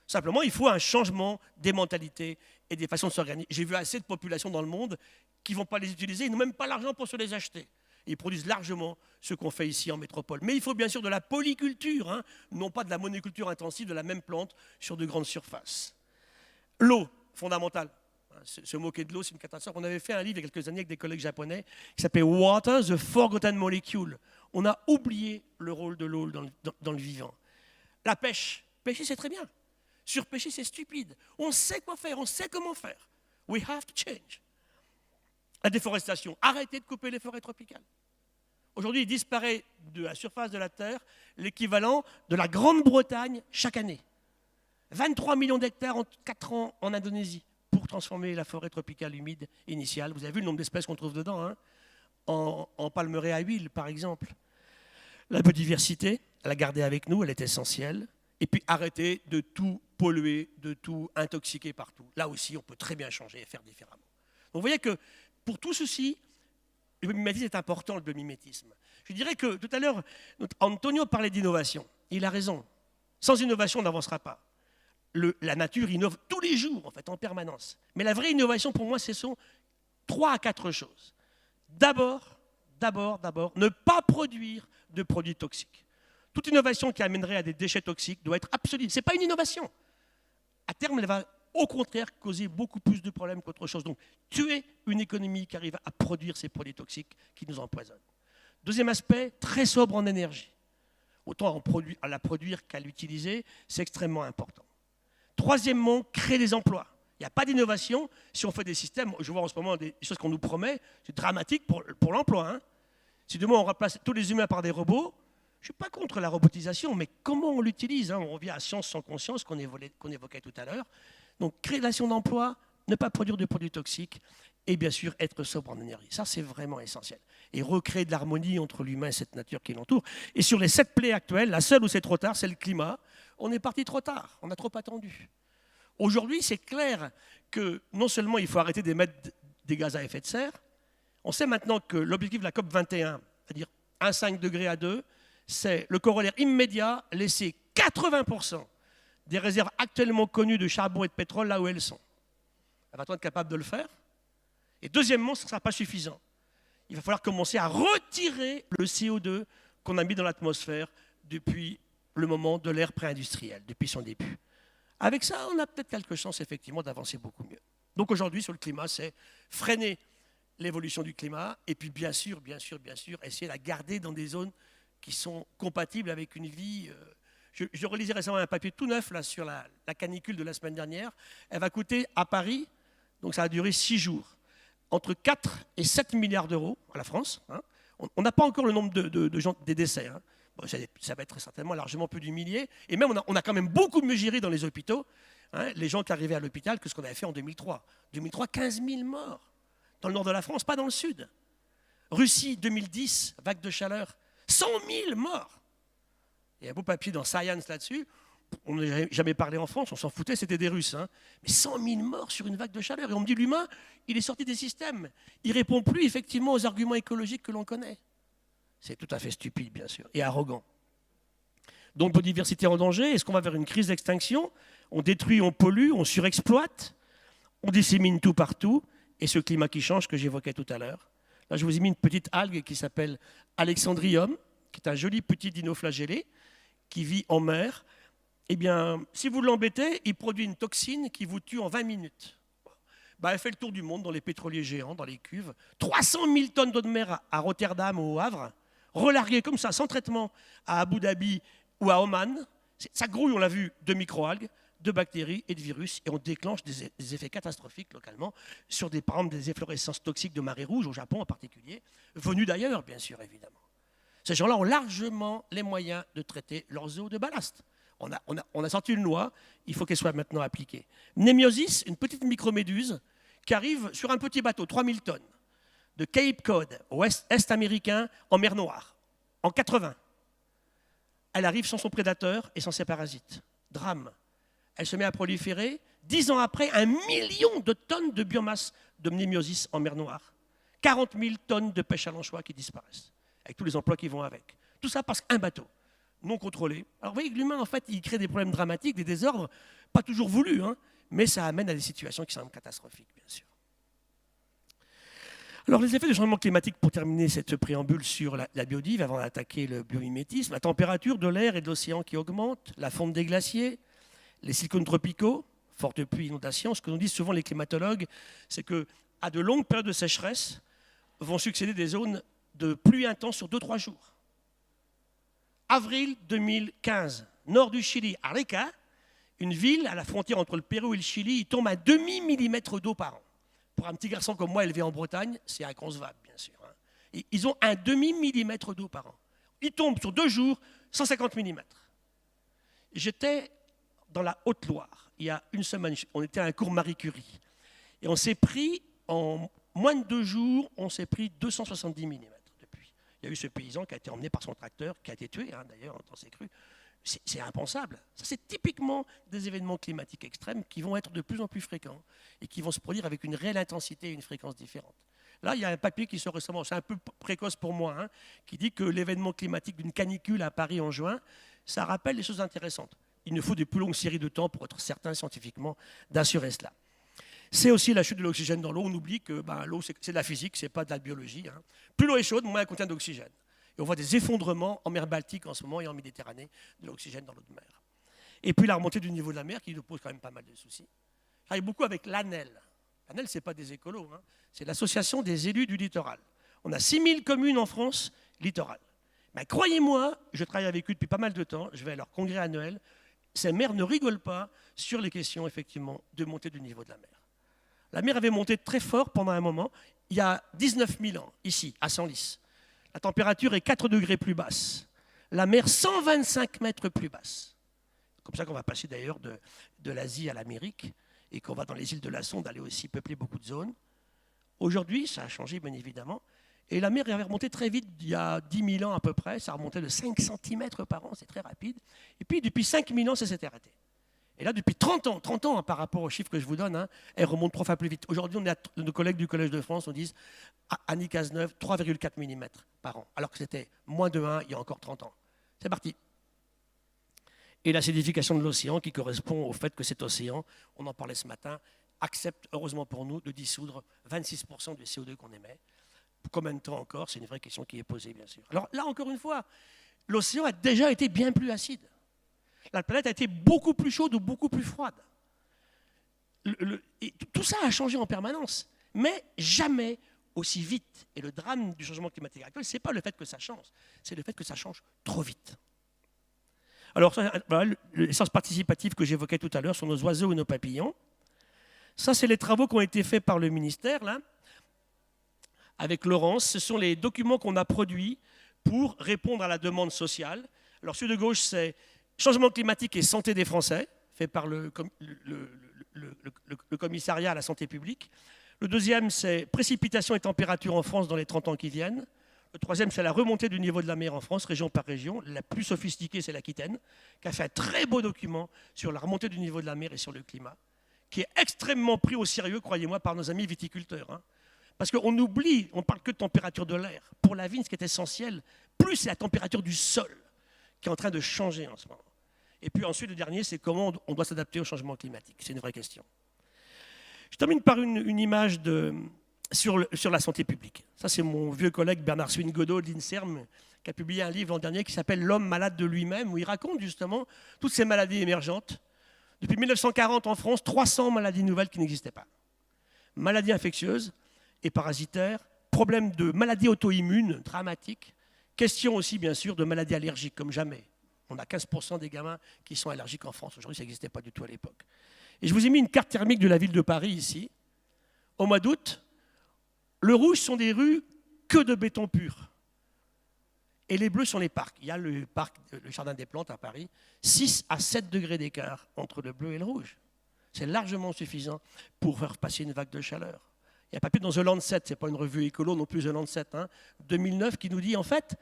B: Simplement, il faut un changement des mentalités et des façons de s'organiser. J'ai vu assez de populations dans le monde qui ne vont pas les utiliser, ils n'ont même pas l'argent pour se les acheter. Ils produisent largement ce qu'on fait ici en métropole. Mais il faut bien sûr de la polyculture, non pas de la monoculture intensive de la même plante sur de grandes surfaces. L'eau, fondamentale. Se moquer de l'eau, c'est une catastrophe. On avait fait un livre il y a quelques années avec des collègues japonais qui s'appelait Water, the Forgotten Molecule. On a oublié le rôle de l'eau dans le vivant. La pêche. Pêcher, c'est très bien. Surpêcher, c'est stupide. On sait quoi faire, on sait comment faire. We have to change. La déforestation. Arrêtez de couper les forêts tropicales. Aujourd'hui, il disparaît de la surface de la Terre l'équivalent de la Grande-Bretagne chaque année. 23 millions d'hectares en 4 ans en Indonésie pour transformer la forêt tropicale humide initiale. Vous avez vu le nombre d'espèces qu'on trouve dedans, en palmeraie à huile, par exemple. La biodiversité, la garder avec nous, elle est essentielle. Et puis arrêter de tout polluer, de tout intoxiquer partout. Là aussi, on peut très bien changer et faire différemment. Donc vous voyez que pour tout ceci, le biomimétisme est important, le biomimétisme. Je dirais que tout à l'heure, Antonio parlait d'innovation. Il a raison. Sans innovation, on n'avancera pas. La nature innove tous les jours, en fait, en permanence. Mais la vraie innovation, pour moi, ce sont 3 à 4 choses. D'abord, ne pas produire de produits toxiques. Toute innovation qui amènerait à des déchets toxiques doit être absolue. Ce n'est pas une innovation. À terme, elle va au contraire causer beaucoup plus de problèmes qu'autre chose. Donc, tuer une économie qui arrive à produire ces produits toxiques qui nous empoisonnent. Deuxième aspect, très sobre en énergie. Autant à la produire qu'à l'utiliser, c'est extrêmement important. Troisièmement, créer des emplois. Il n'y a pas d'innovation si on fait des systèmes. Je vois en ce moment des choses qu'on nous promet. C'est dramatique pour l'emploi. Si demain on remplace tous les humains par des robots, je ne suis pas contre la robotisation, mais comment on l'utilise? On revient à science sans conscience qu'on évoquait tout à l'heure. Donc, création d'emplois, ne pas produire de produits toxiques et bien sûr être sobre en énergie. Ça, c'est vraiment essentiel. Et recréer de l'harmonie entre l'humain et cette nature qui l'entoure. Et sur les 7 plaies actuelles, la seule où c'est trop tard, c'est le climat. On est parti trop tard, on a trop attendu. Aujourd'hui, c'est clair que non seulement il faut arrêter d'émettre des gaz à effet de serre, on sait maintenant que l'objectif de la COP 21 c'est-à-dire 1,5 degré à 2, c'est le corollaire immédiat, laisser 80% des réserves actuellement connues de charbon et de pétrole là où elles sont. Va-t-on être capable de le faire? Et deuxièmement, ce ne sera pas suffisant. Il va falloir commencer à retirer le CO2 qu'on a mis dans l'atmosphère depuis le moment de l'ère pré-industrielle, depuis son début. Avec ça, on a peut-être quelques chances effectivement d'avancer beaucoup mieux. Donc aujourd'hui, sur le climat, c'est freiner l'évolution du climat et puis bien sûr, essayer de la garder dans des zones qui sont compatibles avec une vie. Je relisais récemment un papier tout neuf là, sur la canicule de la semaine dernière. Elle va coûter à Paris, donc ça va durer 6 jours, entre 4 et 7 milliards d'euros à la France. Hein. On n'a pas encore le nombre de gens, des décès. Hein. Bon, ça va être certainement largement plus du millier. Et même, on a quand même beaucoup mieux géré dans les hôpitaux, hein, les gens qui arrivaient à l'hôpital, que ce qu'on avait fait en 2003. 2003, 15 000 morts. Dans le nord de la France, pas dans le sud. Russie, 2010, vague de chaleur, 100 000 morts. Il y a un beau papier dans Science là-dessus. On n'a jamais parlé en France, on s'en foutait, c'était des Russes. Hein. Mais 100 000 morts sur une vague de chaleur. Et on me dit, l'humain, il est sorti des systèmes. Il ne répond plus effectivement aux arguments écologiques que l'on connaît. C'est tout à fait stupide, bien sûr, et arrogant. Donc, biodiversité en danger, est-ce qu'on va vers une crise d'extinction? On détruit, on pollue, on surexploite, on dissémine tout partout, et ce climat qui change que j'évoquais tout à l'heure. Là, je vous ai mis une petite algue qui s'appelle Alexandrium, qui est un joli petit dinoflagellé qui vit en mer. Eh bien, si vous l'embêtez, il produit une toxine qui vous tue en 20 minutes. Ben, elle fait le tour du monde dans les pétroliers géants, dans les cuves. 300 000 tonnes d'eau de mer à Rotterdam ou au Havre, relarguées comme ça, sans traitement, à Abu Dhabi ou à Oman. Ça grouille, on l'a vu, de microalgues, de bactéries et de virus, et on déclenche des effets catastrophiques localement sur par exemple, des efflorescences toxiques de marée rouge, au Japon en particulier, venus d'ailleurs, bien sûr, évidemment. Ces gens-là ont largement les moyens de traiter leurs eaux de ballast. On a sorti une loi, il faut qu'elle soit maintenant appliquée. Nemiosis, une petite microméduse qui arrive sur un petit bateau, 3000 tonnes, de Cape Cod, au est américain, en mer Noire, en 80. Elle arrive sans son prédateur et sans ses parasites. Drame. Elle se met à proliférer. 10 ans après, 1 million de tonnes de biomasse de Nemiosis en mer Noire. 40 000 tonnes de pêche à l'anchois qui disparaissent, avec tous les emplois qui vont avec. Tout ça parce qu'un bateau non contrôlé. Alors vous voyez que l'humain, en fait, il crée des problèmes dramatiques, des désordres, pas toujours voulus, hein, mais ça amène à des situations qui sont catastrophiques, bien sûr. Alors les effets du changement climatique, pour terminer cette préambule sur la biodive, avant d'attaquer le biomimétisme, la température de l'air et de l'océan qui augmente, la fonte des glaciers, les cyclones tropicaux, fortes pluies, inondations. Ce que nous disent souvent les climatologues, c'est qu'à de longues périodes de sécheresse vont succéder des zones de pluie intense sur 2-3 jours. Avril 2015, nord du Chili, Arica, une ville à la frontière entre le Pérou et le Chili, il tombe un demi-millimètre d'eau par an. Pour un petit garçon comme moi élevé en Bretagne, c'est inconcevable, bien sûr. Hein. Et ils ont un demi-millimètre d'eau par an. Il tombe sur 2 jours 150 mm. J'étais dans la Haute-Loire, il y a une semaine, on était à un cours Marie Curie. Et on s'est pris, en moins de 2 jours, on s'est pris 270 mm. Il y a eu ce paysan qui a été emmené par son tracteur, qui a été tué, hein, d'ailleurs, dans ses crues. C'est impensable. Ça, c'est typiquement des événements climatiques extrêmes qui vont être de plus en plus fréquents et qui vont se produire avec une réelle intensité et une fréquence différente. Là, il y a un papier qui sort récemment, c'est un peu précoce pour moi, hein, qui dit que l'événement climatique d'une canicule à Paris en juin, ça rappelle des choses intéressantes. Il nous faut de plus longues séries de temps pour être certain scientifiquement d'assurer cela. C'est aussi la chute de l'oxygène dans l'eau. On oublie que l'eau, c'est de la physique, ce n'est pas de la biologie. Hein. Plus l'eau est chaude, moins elle contient d'oxygène. Et on voit des effondrements en mer Baltique en ce moment et en Méditerranée de l'oxygène dans l'eau de mer. Et puis la remontée du niveau de la mer qui nous pose quand même pas mal de soucis. Je travaille beaucoup avec l'ANEL. L'ANEL, ce n'est pas des écolos, hein. C'est l'association des élus du littoral. On a 6000 communes en France littorales. Mais croyez-moi, je travaille avec eux depuis pas mal de temps, je vais à leur congrès annuel, ces maires ne rigolent pas sur les questions effectivement de montée du niveau de la mer. La mer avait monté très fort pendant un moment, il y a 19 000 ans, ici, à Senlis. La température est 4 degrés plus basse. La mer 125 mètres plus basse. C'est comme ça qu'on va passer d'ailleurs de l'Asie à l'Amérique et qu'on va dans les îles de la Sonde aller aussi peupler beaucoup de zones. Aujourd'hui, ça a changé bien évidemment. Et la mer avait remonté très vite, il y a 10 000 ans à peu près, ça remontait de 5 cm par an, c'est très rapide. Et puis depuis 5 000 ans, ça s'est arrêté. Et là, depuis 30 ans hein, par rapport aux chiffres que je vous donne, hein, elle remonte 3 fois plus vite. Aujourd'hui, on est nos collègues du Collège de France, on dit à Nicazes-Neuve, 3,4 mm par an, alors que c'était moins de 1 il y a encore 30 ans. C'est parti. Et l'acidification de l'océan qui correspond au fait que cet océan, on en parlait ce matin, accepte, heureusement pour nous, de dissoudre 26% du CO2 qu'on émet. Pour combien de temps encore? C'est une vraie question qui est posée, bien sûr. Alors là, encore une fois, l'océan a déjà été bien plus acide. La planète a été beaucoup plus chaude ou beaucoup plus froide. Et tout ça a changé en permanence, mais jamais aussi vite. Et le drame du changement climatique actuel, ce n'est pas le fait que ça change, c'est le fait que ça change trop vite. Alors, voilà, l'essence participative que j'évoquais tout à l'heure sur nos oiseaux et nos papillons. Ça, c'est les travaux qui ont été faits par le ministère, là, avec Laurence. Ce sont les documents qu'on a produits pour répondre à la demande sociale. Alors, celui de gauche, c'est changement climatique et santé des Français, fait par le commissariat à la santé publique. Le deuxième, c'est précipitations et températures en France dans les 30 ans qui viennent. Le troisième, c'est la remontée du niveau de la mer en France, région par région. La plus sophistiquée, c'est l'Aquitaine, qui a fait un très beau document sur la remontée du niveau de la mer et sur le climat, qui est extrêmement pris au sérieux, croyez-moi, par nos amis viticulteurs. Hein. Parce qu'on oublie, on ne parle que de température de l'air. Pour la vigne, ce qui est essentiel, plus c'est la température du sol qui est en train de changer en ce moment. Et puis ensuite, le dernier, c'est comment on doit s'adapter au changement climatique. C'est une vraie question. Je termine par une image sur la santé publique. Ça, c'est mon vieux collègue Bernard Swin-Godot de l'INSERM qui a publié un livre l'an dernier qui s'appelle « L'homme malade de lui-même » où il raconte justement toutes ces maladies émergentes. Depuis 1940 en France, 300 maladies nouvelles qui n'existaient pas. Maladies infectieuses et parasitaires, problèmes de maladies auto-immunes dramatiques, question aussi bien sûr de maladies allergiques comme jamais. On a 15% des gamins qui sont allergiques en France. Aujourd'hui, ça n'existait pas du tout à l'époque. Et je vous ai mis une carte thermique de la ville de Paris ici. Au mois d'août, le rouge sont des rues que de béton pur. Et les bleus sont les parcs. Il y a le Jardin des Plantes à Paris, 6 à 7 degrés d'écart entre le bleu et le rouge. C'est largement suffisant pour faire passer une vague de chaleur. Il y a un papier dans The Lancet, ce n'est pas une revue écolo non plus The Lancet, 2009, qui nous dit en fait,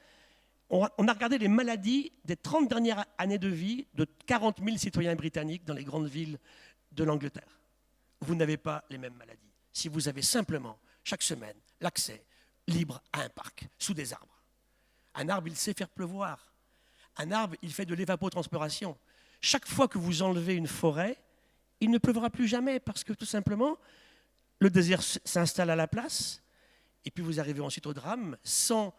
B: on a regardé les maladies des 30 dernières années de vie de 40 000 citoyens britanniques dans les grandes villes de l'Angleterre. Vous n'avez pas les mêmes maladies. Si vous avez simplement, chaque semaine, l'accès libre à un parc, sous des arbres. Un arbre, il sait faire pleuvoir. Un arbre, il fait de l'évapotranspiration. Chaque fois que vous enlevez une forêt, il ne pleuvra plus jamais parce que tout simplement, le désert s'installe à la place et puis vous arrivez ensuite au drame. Sans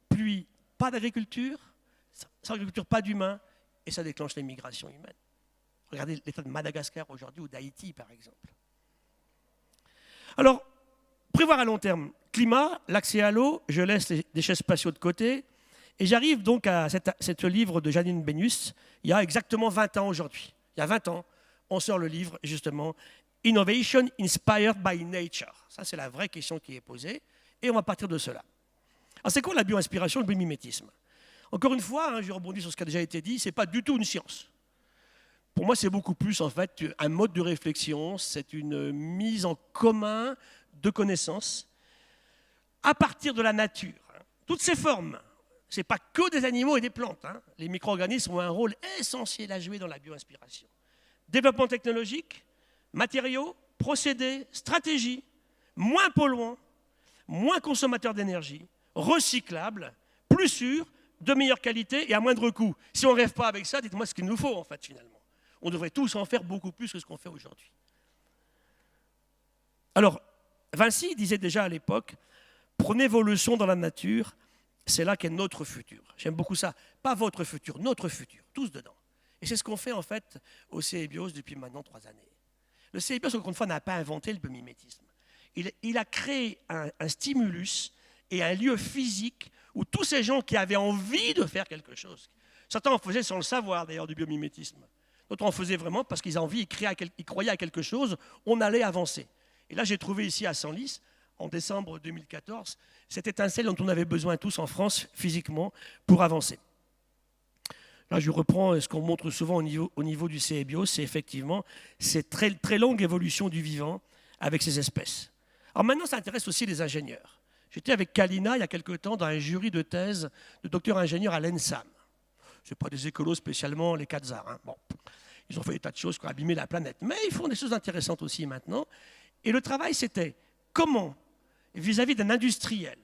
B: pluie, pas d'agriculture, sans agriculture, pas d'humains et ça déclenche les migrations humaines. Regardez l'état de Madagascar aujourd'hui ou d'Haïti par exemple. Alors, prévoir à long terme, climat, l'accès à l'eau, je laisse les déchets spatiaux de côté et j'arrive donc à ce livre de Janine Benyus, il y a exactement 20 ans aujourd'hui. Il y a 20 ans, on sort le livre justement Innovation Inspired by Nature. Ça, c'est la vraie question qui est posée et on va partir de cela. Alors, c'est quoi la bio-inspiration, le biomimétisme? Encore une fois, je rebondis sur ce qui a déjà été dit, ce n'est pas du tout une science. Pour moi, c'est beaucoup plus en fait un mode de réflexion, c'est une mise en commun de connaissances à partir de la nature. Toutes ces formes, ce n'est pas que des animaux et des plantes. Les micro-organismes ont un rôle essentiel à jouer dans la bio-inspiration. Développement technologique, matériaux, procédés, stratégies, moins polluants, moins consommateurs d'énergie, recyclables, plus sûrs, de meilleure qualité et à moindre coût. Si on ne rêve pas avec ça, dites-moi ce qu'il nous faut en fait finalement. On devrait tous en faire beaucoup plus que ce qu'on fait aujourd'hui. Alors, Vinci disait déjà à l'époque, prenez vos leçons dans la nature, c'est là qu'est notre futur. J'aime beaucoup ça. Pas votre futur, notre futur, tous dedans. Et c'est ce qu'on fait en fait au CEBIOS depuis maintenant 3 années. Le CEBIOS, encore une fois, n'a pas inventé le biomimétisme. Il a créé un stimulus et un lieu physique où tous ces gens qui avaient envie de faire quelque chose, certains en faisaient sans le savoir d'ailleurs du biomimétisme, d'autres en faisaient vraiment parce qu'ils avaient envie, ils croyaient à quelque chose, on allait avancer. Et là, j'ai trouvé ici à Senlis, en décembre 2014, cette étincelle dont on avait besoin tous en France, physiquement, pour avancer. Là, je reprends ce qu'on montre souvent au niveau du CEBIOS, c'est effectivement cette très, très longue évolution du vivant avec ces espèces. Alors maintenant, ça intéresse aussi les ingénieurs. J'étais avec Kalina il y a quelque temps dans un jury de thèse de docteurs ingénieurs à l'ENSAM. Ce n'est pas des écolos spécialement les Khazars. Bon. Ils ont fait des tas de choses qui ont abîmé la planète. Mais ils font des choses intéressantes aussi maintenant. Et le travail, c'était comment, vis-à-vis d'un industriel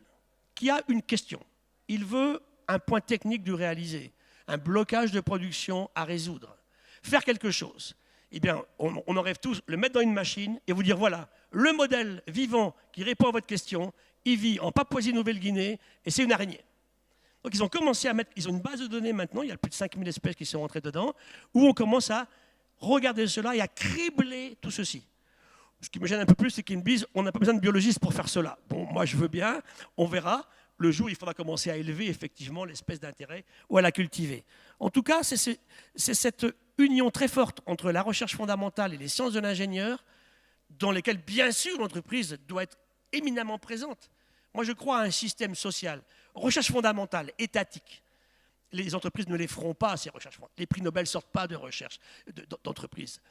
B: qui a une question, il veut un point technique de réaliser, un blocage de production à résoudre, faire quelque chose. Eh bien, on aurait tous le mettre dans une machine et vous dire, voilà, le modèle vivant qui répond à votre question, il vit en Papouasie-Nouvelle-Guinée et c'est une araignée. Donc ils ont commencé à mettre, ils ont une base de données maintenant, il y a plus de 5000 espèces qui sont rentrées dedans, où on commence à regarder cela et à cribler tout ceci. Ce qui me gêne un peu plus, c'est qu'ils me disent, on n'a pas besoin de biologistes pour faire cela. Bon, moi je veux bien, on verra. Le jour où il faudra commencer à élever effectivement l'espèce d'intérêt ou à la cultiver. En tout cas, c'est cette union très forte entre la recherche fondamentale et les sciences de l'ingénieur, dans lesquelles, bien sûr, l'entreprise doit être éminemment présente. Moi, je crois à un système social, recherche fondamentale, étatique. Les entreprises ne les feront pas, ces recherches fondamentales. Les prix Nobel ne sortent pas de recherche d'entreprise.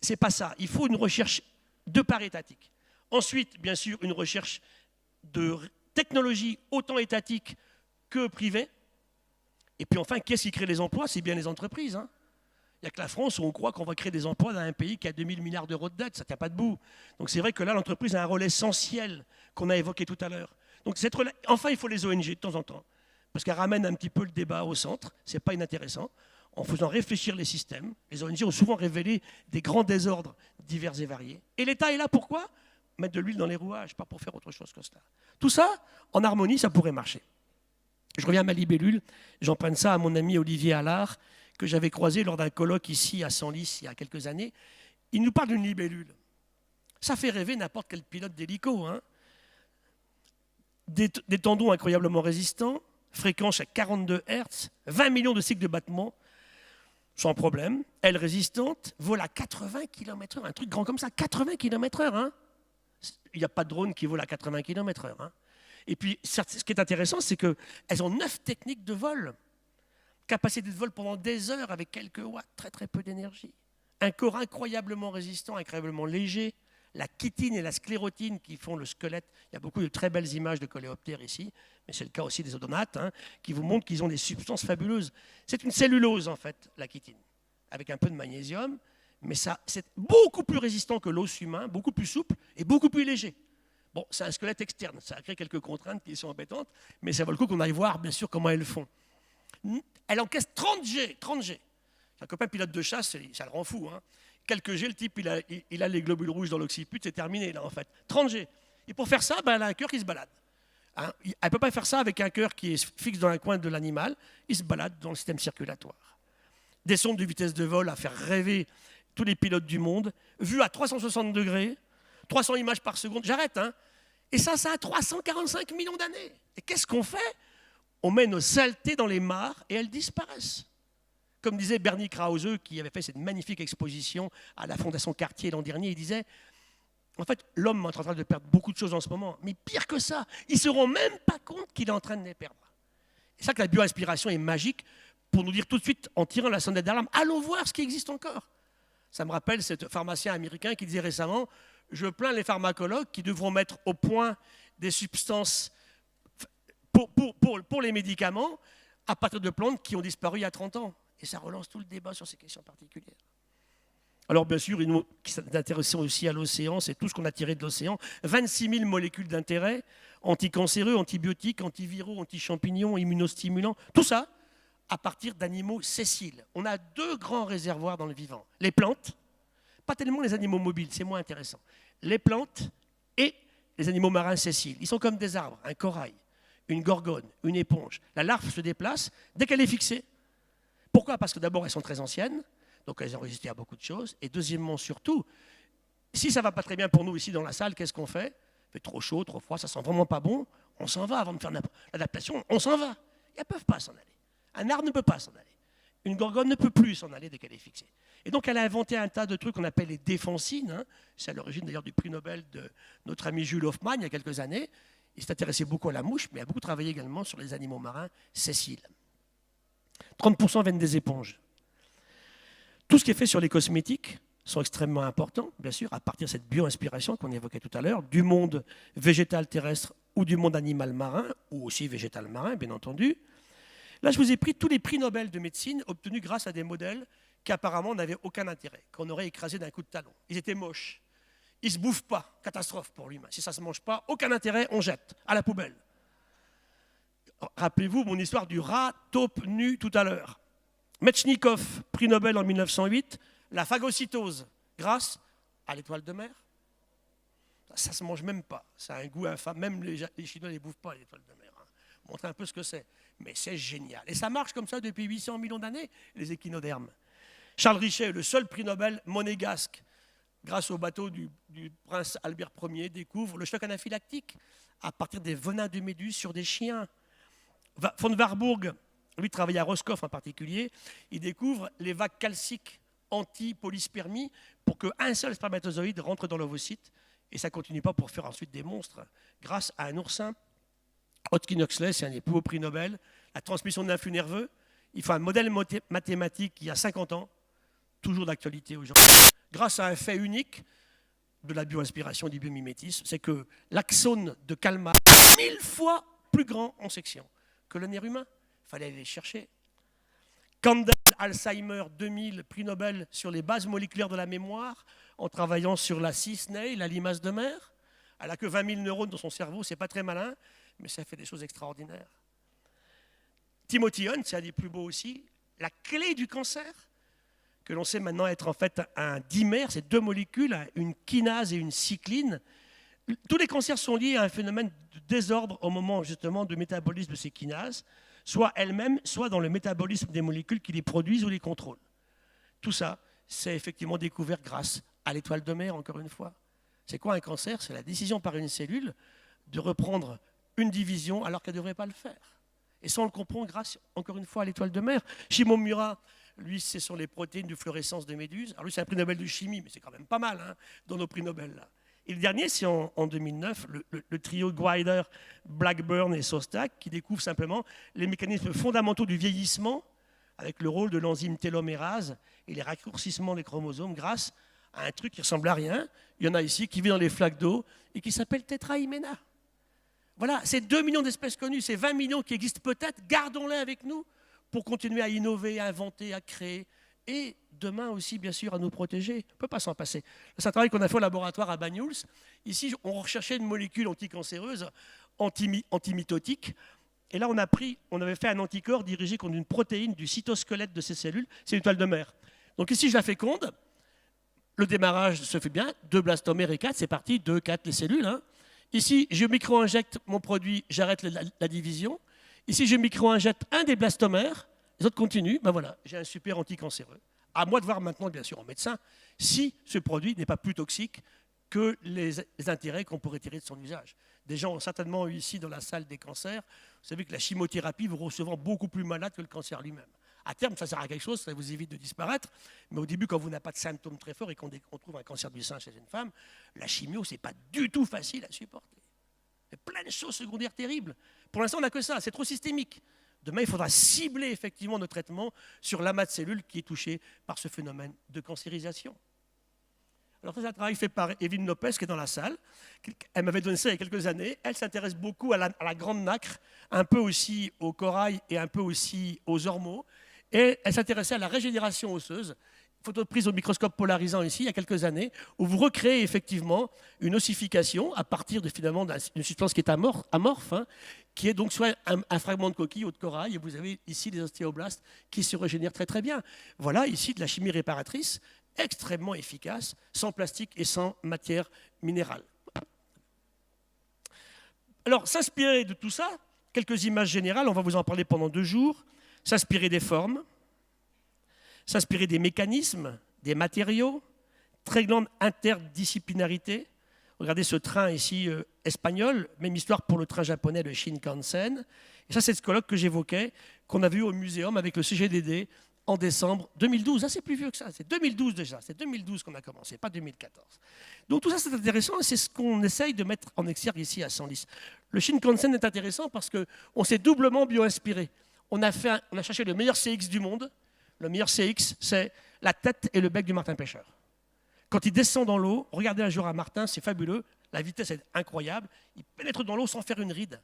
B: C'est pas ça. Il faut une recherche de part étatique. Ensuite, bien sûr, une recherche de technologie autant étatique que privée. Et puis enfin, qu'est-ce qui crée les emplois? C'est bien les entreprises. Hein. Il n'y a que la France où on croit qu'on va créer des emplois dans un pays qui a 2000 milliards d'euros de dette. Ça ne tient pas debout. Donc c'est vrai que là, l'entreprise a un rôle essentiel qu'on a évoqué tout à l'heure. Donc enfin, il faut les ONG de temps en temps. Parce qu'elles ramènent un petit peu le débat au centre. Ce n'est pas inintéressant. En faisant réfléchir les systèmes. Les ONG ont souvent révélé des grands désordres divers et variés. Et l'État est là pourquoi? Mettre de l'huile dans les rouages, pas pour faire autre chose que cela. Tout ça, en harmonie, ça pourrait marcher. Je reviens à ma libellule, j'emprunte ça à mon ami Olivier Allard, que j'avais croisé lors d'un colloque ici à Senlis il y a quelques années. Il nous parle d'une libellule. Ça fait rêver n'importe quel pilote d'hélico. Hein. Des tendons incroyablement résistants, fréquence à 42 Hz, 20 millions de cycles de battement, sans problème. Aile résistante, vol à 80 km/h, un truc grand comme ça, 80 km/h. Hein. Il n'y a pas de drone qui vole à 80 km/h. Hein. Et puis, ce qui est intéressant, c'est qu'elles ont 9 techniques de vol. Capacité de vol pendant des heures avec quelques watts, très très peu d'énergie. Un corps incroyablement résistant, incroyablement léger. La chitine et la sclérotine qui font le squelette. Il y a beaucoup de très belles images de coléoptères ici, mais c'est le cas aussi des odonates, hein, qui vous montrent qu'ils ont des substances fabuleuses. C'est une cellulose, en fait, la chitine, avec un peu de magnésium. Mais ça, c'est beaucoup plus résistant que l'os humain, beaucoup plus souple et beaucoup plus léger. Bon, c'est un squelette externe, ça a créé quelques contraintes qui sont embêtantes, mais ça vaut le coup qu'on aille voir, bien sûr, comment elles le font. Elle encaisse 30 G. J'ai un copain pilote de chasse, ça le rend fou. Hein. Quelques G, le type, il a les globules rouges dans l'occiput, c'est terminé, là, en fait. 30 G. Et pour faire ça, ben, elle a un cœur qui se balade. Hein. Elle ne peut pas faire ça avec un cœur qui est fixe dans un coin de l'animal, il se balade dans le système circulatoire. Des sondes de vitesse de vol à faire rêver tous les pilotes du monde, vus à 360 degrés, 300 images par seconde, j'arrête, hein. Et ça a 345 millions d'années. Et qu'est-ce qu'on fait? On met nos saletés dans les mares et elles disparaissent. Comme disait Bernie Krause, qui avait fait cette magnifique exposition à la Fondation Cartier l'an dernier, il disait, en fait, l'homme est en train de perdre beaucoup de choses en ce moment, mais pire que ça, ils ne se rendent même pas compte qu'il est en train de les perdre. C'est ça que la biorespiration est magique pour nous dire tout de suite, en tirant la sonnette d'alarme, allons voir ce qui existe encore. Ça me rappelle ce pharmacien américain qui disait récemment, je plains les pharmacologues qui devront mettre au point des substances pour les médicaments à partir de plantes qui ont disparu il y a 30 ans. Et ça relance tout le débat sur ces questions particulières. Alors bien sûr, nous qui s'intéressons aussi à l'océan, c'est tout ce qu'on a tiré de l'océan. 26 000 molécules d'intérêt, anticancéreux, antibiotiques, antiviraux, antichampignons, immunostimulants, tout ça à partir d'animaux sessiles. On a 2 grands réservoirs dans le vivant. Les plantes, pas tellement les animaux mobiles, c'est moins intéressant. Les plantes et les animaux marins sessiles. Ils sont comme des arbres, un corail, une gorgone, une éponge. La larve se déplace dès qu'elle est fixée. Pourquoi? Parce que d'abord, elles sont très anciennes, donc elles ont résisté à beaucoup de choses. Et deuxièmement, surtout, si ça ne va pas très bien pour nous ici dans la salle, qu'est-ce qu'on fait? Il fait trop chaud, trop froid, ça sent vraiment pas bon. On s'en va avant de faire l'adaptation, on s'en va. Elles ne peuvent pas s'en aller. Un arbre ne peut pas s'en aller. Une gorgone ne peut plus s'en aller dès qu'elle est fixée. Et donc, elle a inventé un tas de trucs qu'on appelle les défensines. Hein. C'est à l'origine d'ailleurs du prix Nobel de notre ami Jules Hoffmann il y a quelques années. Il s'est intéressé beaucoup à la mouche, mais a beaucoup travaillé également sur les animaux marins sessiles. 30% viennent des éponges. Tout ce qui est fait sur les cosmétiques sont extrêmement importants, bien sûr, à partir de cette bio-inspiration qu'on évoquait tout à l'heure, du monde végétal terrestre ou du monde animal marin, ou aussi végétal marin, bien entendu. Là, je vous ai pris tous les prix Nobel de médecine obtenus grâce à des modèles qui apparemment n'avaient aucun intérêt, qu'on aurait écrasé d'un coup de talon. Ils étaient moches. Ils ne se bouffent pas. Catastrophe pour l'humain. Si ça ne se mange pas, aucun intérêt, on jette à la poubelle. Rappelez-vous mon histoire du rat taupe nu tout à l'heure. Metchnikov, prix Nobel en 1908, la phagocytose, grâce à l'étoile de mer. Ça ne se mange même pas. Ça a un goût infâme. Même les Chinois ne les bouffent pas, l'étoile de mer. Hein. Montrez un peu ce que c'est. Mais c'est génial. Et ça marche comme ça depuis 800 millions d'années, les échinodermes. Charles Richet, le seul prix Nobel monégasque, grâce au bateau du prince Albert Ier, découvre le choc anaphylactique à partir des venins de méduse sur des chiens. Von Warburg, lui travaille à Roscoff en particulier, il découvre les vagues calciques anti-polyspermie pour qu'un seul spermatozoïde rentre dans l'ovocyte et ça ne continue pas pour faire ensuite des monstres grâce à un oursin. Hodgkin Huxley, c'est un des plus beaux prix Nobel, la transmission de l'influx nerveux. Il faut un modèle mathématique il y a 50 ans, toujours d'actualité aujourd'hui, grâce à un fait unique de la bioinspiration, du biomimétisme, c'est que l'axone de Kalmar est 1000 fois plus grand en section que le nerf humain. Il fallait aller les chercher. Kandel, Alzheimer, 2000, prix Nobel sur les bases moléculaires de la mémoire, en travaillant sur la Cisney, la limace de mer. Elle n'a que 20 000 neurones dans son cerveau, c'est pas très malin, mais ça fait des choses extraordinaires. Timothy Hunt, c'est un des plus beaux aussi, la clé du cancer, que l'on sait maintenant être en fait un dimère, c'est deux molécules, une kinase et une cycline. Tous les cancers sont liés à un phénomène de désordre au moment justement de métabolisme de ces kinases, soit elles-mêmes, soit dans le métabolisme des molécules qui les produisent ou les contrôlent. Tout ça, c'est effectivement découvert grâce à l'étoile de mer, encore une fois. C'est quoi un cancer? C'est la décision par une cellule de reprendre une division alors qu'elle ne devrait pas le faire. Et ça, on le comprend grâce, encore une fois, à l'étoile de mer. Shimomura, lui, c'est sur les protéines de fluorescence de méduses. Alors lui, c'est un prix Nobel de chimie, mais c'est quand même pas mal hein, dans nos prix Nobel. Là. Et le dernier, c'est en 2009, le trio Gwider, Blackburn et Szostak, qui découvre simplement les mécanismes fondamentaux du vieillissement, avec le rôle de l'enzyme télomérase et les raccourcissements des chromosomes grâce à un truc qui ressemble à rien. Il y en a ici qui vit dans les flaques d'eau et qui s'appelle Tetrahymena. Voilà, c'est 2 millions d'espèces connues, c'est 20 millions qui existent peut-être, gardons-les avec nous pour continuer à innover, à inventer, à créer, et demain aussi, bien sûr, à nous protéger. On ne peut pas s'en passer. C'est un travail qu'on a fait au laboratoire à Banyuls. Ici, on recherchait une molécule anticancéreuse, antimitotique, et là, on avait fait un anticorps dirigé contre une protéine du cytosquelette de ces cellules, c'est une étoile de mer. Donc ici, je la féconde, le démarrage se fait bien, 2 blastomères et 4, c'est parti, 2, 4 les cellules, hein. Ici, je micro-injecte mon produit, j'arrête la division. Ici, je micro-injecte un des blastomères, les autres continuent. Ben voilà, j'ai un super anticancéreux. À moi de voir maintenant, bien sûr, en médecin, si ce produit n'est pas plus toxique que les intérêts qu'on pourrait tirer de son usage. Des gens ont certainement eu ici dans la salle des cancers. Vous savez que la chimiothérapie vous rend souvent beaucoup plus malade que le cancer lui-même. À terme, ça sert à quelque chose, ça vous évite de disparaître. Mais au début, quand vous n'avez pas de symptômes très forts et qu'on trouve un cancer du sein chez une femme, la chimio, ce n'est pas du tout facile à supporter. Il y a plein de choses secondaires terribles. Pour l'instant, on n'a que ça, c'est trop systémique. Demain, il faudra cibler effectivement nos traitements sur l'amas de cellules qui est touché par ce phénomène de cancérisation. Alors ça, c'est un travail fait par Evelyne Lopez qui est dans la salle. Elle m'avait donné ça il y a quelques années. Elle s'intéresse beaucoup à la grande nacre, un peu aussi au corail et un peu aussi aux ormeaux. Et elle s'intéressait à la régénération osseuse. Photo prise au microscope polarisant ici, il y a quelques années, où vous recréez effectivement une ossification à partir finalement d'une substance qui est amorphe, hein, qui est donc soit un fragment de coquille ou de corail, et vous avez ici des ostéoblastes qui se régénèrent très très bien. Voilà ici de la chimie réparatrice extrêmement efficace, sans plastique et sans matière minérale. Alors, s'inspirer de tout ça, quelques images générales, on va vous en parler pendant 2 jours, s'inspirer des formes, s'inspirer des mécanismes, des matériaux, très grande interdisciplinarité. Regardez ce train ici espagnol, même histoire pour le train japonais, le Shinkansen. Et ça, c'est ce colloque que j'évoquais, qu'on a vu au muséum avec le CGDD en décembre 2012. Ah, c'est plus vieux que ça, c'est 2012 déjà, c'est 2012 qu'on a commencé, pas 2014. Donc tout ça, c'est intéressant et c'est ce qu'on essaye de mettre en exergue ici à Senlis. Le Shinkansen est intéressant parce qu'on s'est doublement bio-inspiré. On a cherché le meilleur CX du monde. Le meilleur CX, c'est la tête et le bec du martin pêcheur. Quand il descend dans l'eau, regardez un jour un martin, c'est fabuleux, la vitesse est incroyable, il pénètre dans l'eau sans faire une ride.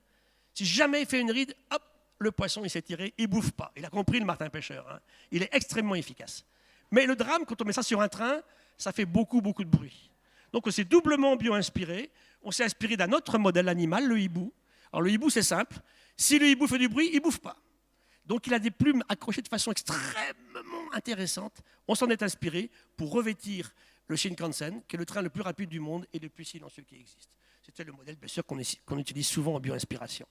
B: Si jamais il fait une ride, hop, le poisson il s'est tiré, il ne bouffe pas. Il a compris le martin pêcheur, hein. Il est extrêmement efficace. Mais le drame, quand on met ça sur un train, ça fait beaucoup, beaucoup de bruit. Donc on s'est doublement bio-inspiré. On s'est inspiré d'un autre modèle animal, le hibou. Alors le hibou, c'est simple. Si le hibou fait du bruit, il ne bouffe pas. Donc il a des plumes accrochées de façon extrêmement intéressante. On s'en est inspiré pour revêtir le Shinkansen, qui est le train le plus rapide du monde et le plus silencieux qui existe. C'était le modèle, bien sûr, qu'on utilise souvent en bio-inspiration.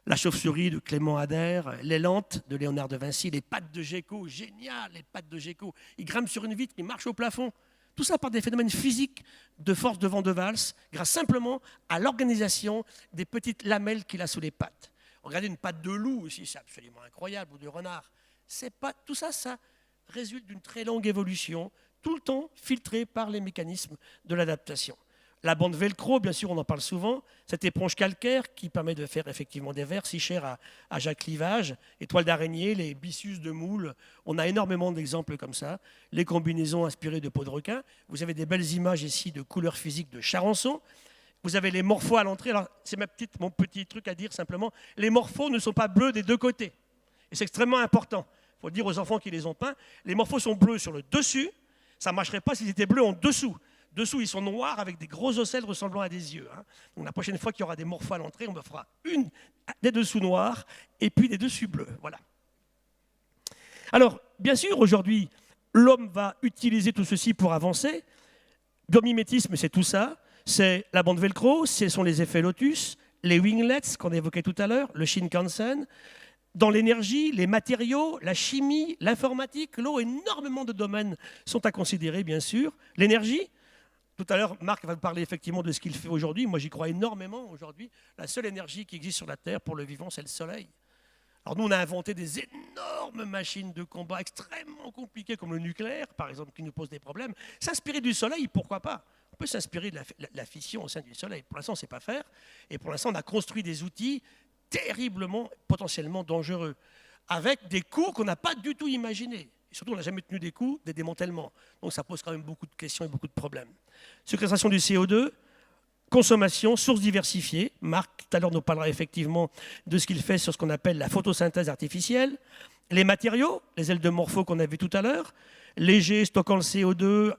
B: La chauve-souris de Clément Ader, l'élante de Léonard de Vinci, les pattes de gecko, génial, les pattes de gecko. Il grimpe sur une vitre, il marche au plafond. Tout ça par des phénomènes physiques de force de vent de valse, grâce simplement à l'organisation des petites lamelles qu'il a sous les pattes. Regardez une patte de loup aussi, c'est absolument incroyable, ou de renard. Tout ça, ça résulte d'une très longue évolution, tout le temps filtrée par les mécanismes de l'adaptation. La bande velcro, bien sûr, on en parle souvent, cette éponge calcaire qui permet de faire effectivement des verres si chers à Jacques Livage, les toiles d'araignée, les byssus de moule, on a énormément d'exemples comme ça, les combinaisons inspirées de peau de requin, vous avez des belles images ici de couleurs physiques de Charançon, vous avez les morphos à l'entrée, alors c'est mon petit truc à dire simplement, les morphos ne sont pas bleus des deux côtés, et c'est extrêmement important, il faut dire aux enfants qui les ont peints, les morphos sont bleus sur le dessus, ça ne marcherait pas s'ils étaient bleus en dessous. Dessous, ils sont noirs avec des gros ocelles ressemblant à des yeux. Donc la prochaine fois qu'il y aura des morphos à l'entrée, on me fera des dessous noirs et puis des dessus bleus. Voilà. Alors, bien sûr, aujourd'hui, l'homme va utiliser tout ceci pour avancer. Biomimétisme, c'est tout ça. C'est la bande velcro, ce sont les effets lotus, les winglets qu'on évoquait tout à l'heure, le Shinkansen. Dans l'énergie, les matériaux, la chimie, l'informatique, l'eau, énormément de domaines sont à considérer, bien sûr. L'énergie. Tout à l'heure, Marc va vous parler effectivement de ce qu'il fait aujourd'hui. Moi, j'y crois énormément aujourd'hui. La seule énergie qui existe sur la Terre pour le vivant, c'est le soleil. Alors nous, on a inventé des énormes machines de combat extrêmement compliquées, comme le nucléaire, par exemple, qui nous pose des problèmes. S'inspirer du soleil, pourquoi pas? On peut s'inspirer de la fission au sein du soleil. Pour l'instant, on ne sait pas faire. Et pour l'instant, on a construit des outils terriblement, potentiellement dangereux, avec des coûts qu'on n'a pas du tout imaginés. Et surtout, on n'a jamais tenu des coûts des démantèlements. Donc ça pose quand même beaucoup de questions et beaucoup de problèmes. Séquestration du CO2, consommation, sources diversifiées. Marc, tout à l'heure, nous parlera effectivement de ce qu'il fait sur ce qu'on appelle la photosynthèse artificielle. Les matériaux, les ailes de morpho qu'on a vues tout à l'heure, légers, stockant le CO2,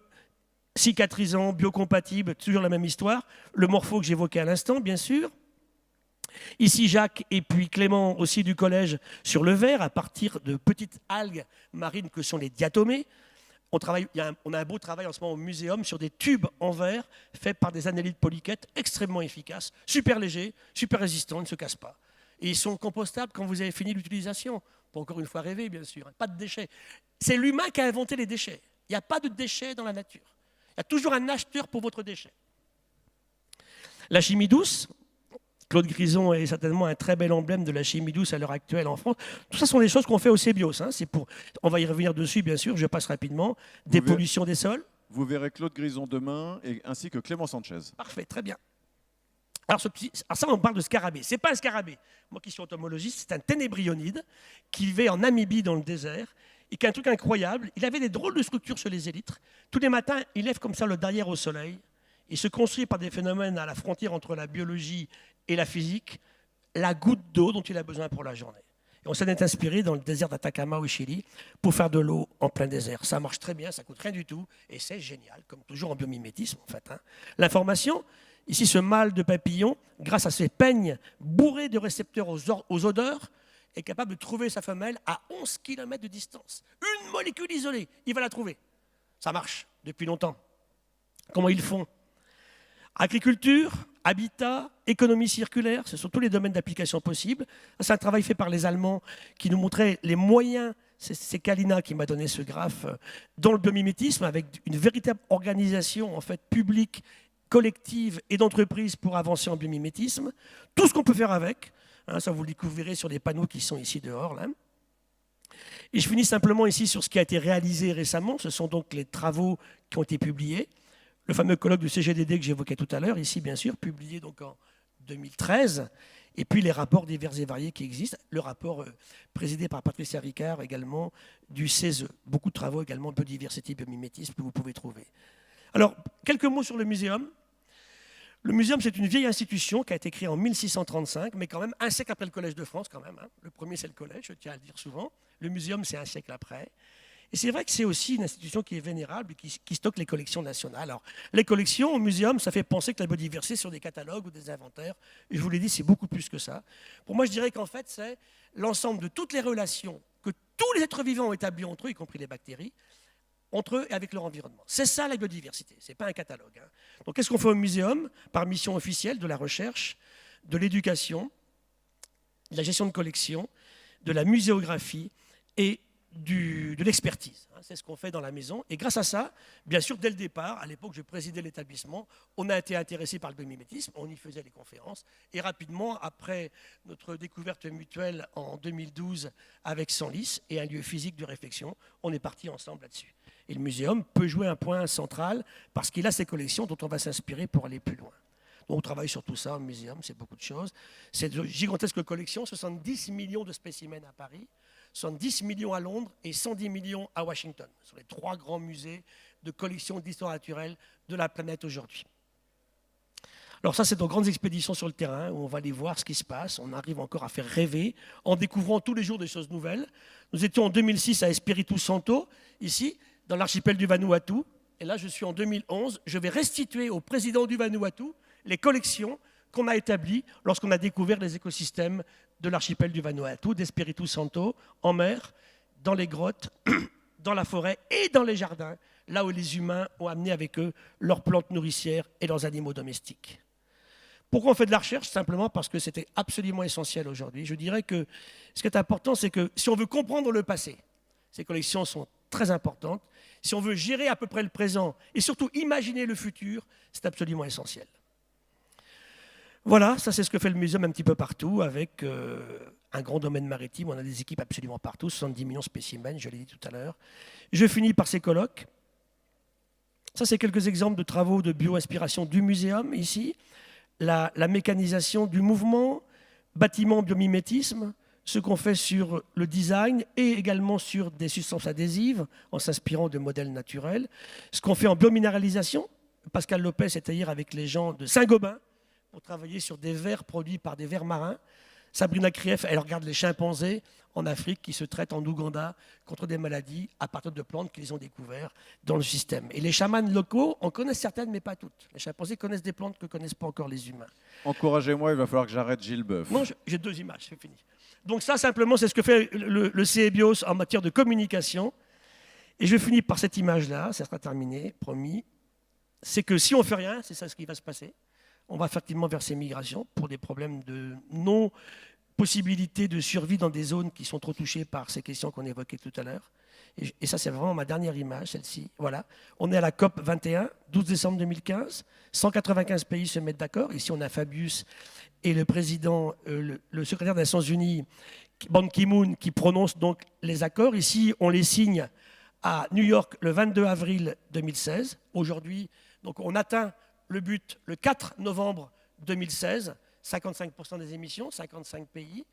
B: cicatrisant, biocompatible, toujours la même histoire. Le morpho que j'évoquais à l'instant, bien sûr. Ici Jacques et puis Clément aussi du collège sur le verre à partir de petites algues marines que sont les diatomées. On a un beau travail en ce moment au muséum sur des tubes en verre faits par des analytes polyquettes extrêmement efficaces, super légers, super résistants, ils ne se cassent pas. Et ils sont compostables quand vous avez fini l'utilisation. Pour encore une fois rêver, bien sûr, pas de déchets. C'est l'humain qui a inventé les déchets. Il n'y a pas de déchets dans la nature. Il y a toujours un acheteur pour votre déchet. La chimie douce. Claude Grison est certainement un très bel emblème de la chimie douce à l'heure actuelle en France. Tout ça sont des choses qu'on fait au CBIOS. On va y revenir dessus, bien sûr, je passe rapidement. Dépollution des sols.
A: Vous verrez Claude Grison demain, ainsi que Clément Sanchez.
B: Parfait, très bien. Alors ça, on parle de scarabée. Ce n'est pas un scarabée. Moi qui suis entomologiste, c'est un ténébrionide qui vivait en Namibie dans le désert et qui a un truc incroyable. Il avait des drôles de structures sur les élytres. Tous les matins, il lève comme ça le derrière au soleil. Il se construit par des phénomènes à la frontière entre la biologie et la physique, la goutte d'eau dont il a besoin pour la journée. Et on s'en est inspiré dans le désert d'Atacama au Chili pour faire de l'eau en plein désert. Ça marche très bien, ça coûte rien du tout et c'est génial, comme toujours en biomimétisme en fait. L'information, ici ce mâle de papillon, grâce à ses peignes bourrés de récepteurs aux odeurs, est capable de trouver sa femelle à 11 km de distance. Une molécule isolée, il va la trouver. Ça marche depuis longtemps. Comment ils font? Agriculture, habitat, économie circulaire, ce sont tous les domaines d'application possibles. C'est un travail fait par les Allemands qui nous montraient les moyens, c'est Kalina qui m'a donné ce graphe, dans le biomimétisme, avec une véritable organisation en fait, publique, collective et d'entreprise pour avancer en biomimétisme. Tout ce qu'on peut faire avec, ça vous le découvrirez sur les panneaux qui sont ici dehors. Là. Et je finis simplement ici sur ce qui a été réalisé récemment, ce sont donc les travaux qui ont été publiés. Le fameux colloque du CGDD que j'évoquais tout à l'heure, ici bien sûr, publié donc en 2013, et puis les rapports divers et variés qui existent, le rapport présidé par Patricia Ricard également du CESE, beaucoup de travaux également biodiversité, biomimétisme que vous pouvez trouver. Alors, quelques mots sur le muséum. Le muséum, c'est une vieille institution qui a été créée en 1635, mais quand même un siècle après le Collège de France, quand même. Le premier, c'est le Collège, je tiens à le dire souvent. Le muséum, c'est un siècle après. Et c'est vrai que c'est aussi une institution qui est vénérable et qui stocke les collections nationales. Alors, les collections au muséum, ça fait penser que la biodiversité sur des catalogues ou des inventaires. Et je vous l'ai dit, c'est beaucoup plus que ça. Pour moi, je dirais qu'en fait, c'est l'ensemble de toutes les relations que tous les êtres vivants ont établies entre eux, y compris les bactéries, entre eux et avec leur environnement. C'est ça la biodiversité, ce n'est pas un catalogue. Hein. Donc qu'est-ce qu'on fait au muséum par mission officielle? De la recherche, de l'éducation, de la gestion de collection, de la muséographie et de l'expertise. C'est ce qu'on fait dans la maison. Et grâce à ça, bien sûr, dès le départ, à l'époque, je présidais l'établissement, on a été intéressé par le biomimétisme, on y faisait les conférences. Et rapidement, après notre découverte mutuelle en 2012 avec Senlis et un lieu physique de réflexion, on est partis ensemble là-dessus. Et le muséum peut jouer un point central parce qu'il a ses collections dont on va s'inspirer pour aller plus loin. Donc on travaille sur tout ça au muséum, c'est beaucoup de choses. C'est de gigantesques collections, 70 millions de spécimens à Paris, 70 millions à Londres et 110 millions à Washington. Ce sont les 3 grands musées de collections d'histoire naturelle de la planète aujourd'hui. Alors ça, c'est nos grandes expéditions sur le terrain où on va aller voir ce qui se passe. On arrive encore à faire rêver en découvrant tous les jours des choses nouvelles. Nous étions en 2006 à Espiritu Santo, ici, dans l'archipel du Vanuatu. Et là, je suis en 2011. Je vais restituer au président du Vanuatu les collections qu'on a établies lorsqu'on a découvert les écosystèmes de l'archipel du Vanuatu, d'Espiritu Santo, en mer, dans les grottes, dans la forêt et dans les jardins, là où les humains ont amené avec eux leurs plantes nourricières et leurs animaux domestiques. Pourquoi on fait de la recherche? Simplement parce que c'était absolument essentiel aujourd'hui. Je dirais que ce qui est important, c'est que si on veut comprendre le passé, ces collections sont très importantes. Si on veut gérer à peu près le présent et surtout imaginer le futur, c'est absolument essentiel. Voilà, ça c'est ce que fait le muséum un petit peu partout, avec un grand domaine maritime. On a des équipes absolument partout, 70 millions de spécimens, je l'ai dit tout à l'heure. Je finis par ces colloques. Ça, c'est quelques exemples de travaux de bio-inspiration du muséum, ici. La mécanisation du mouvement, bâtiment biomimétisme, ce qu'on fait sur le design et également sur des substances adhésives, en s'inspirant de modèles naturels. Ce qu'on fait en biominéralisation. Pascal Lopez est hier avec les gens de Saint-Gobain, pour travailler sur des vers produits par des vers marins. Sabrina Krief, elle regarde les chimpanzés en Afrique qui se traitent en Ouganda contre des maladies à partir de plantes qu'ils ont découvertes dans le système. Et les chamans locaux en connaissent certaines, mais pas toutes. Les chimpanzés connaissent des plantes que ne connaissent pas encore les humains.
A: Encouragez-moi, il va falloir que j'arrête Gilles Boeuf.
B: Non, j'ai 2 images, c'est fini. Donc ça, simplement, c'est ce que fait le CEBIOS en matière de communication. Et je finis par cette image-là, ça sera terminé, promis. C'est que si on ne fait rien, c'est ça ce qui va se passer. On va effectivement vers ces migrations pour des problèmes de non-possibilité de survie dans des zones qui sont trop touchées par ces questions qu'on évoquait tout à l'heure. Et ça, c'est vraiment ma dernière image, celle-ci. Voilà. On est à la COP 21, 12 décembre 2015. 195 pays se mettent d'accord. Ici, on a Fabius et le président, le secrétaire des Nations Unies, Ban Ki-moon, qui prononce donc les accords. Ici, on les signe à New York le 22 avril 2016. Aujourd'hui, donc on atteint le but le 4 novembre 2016, 55% des émissions, 55 pays.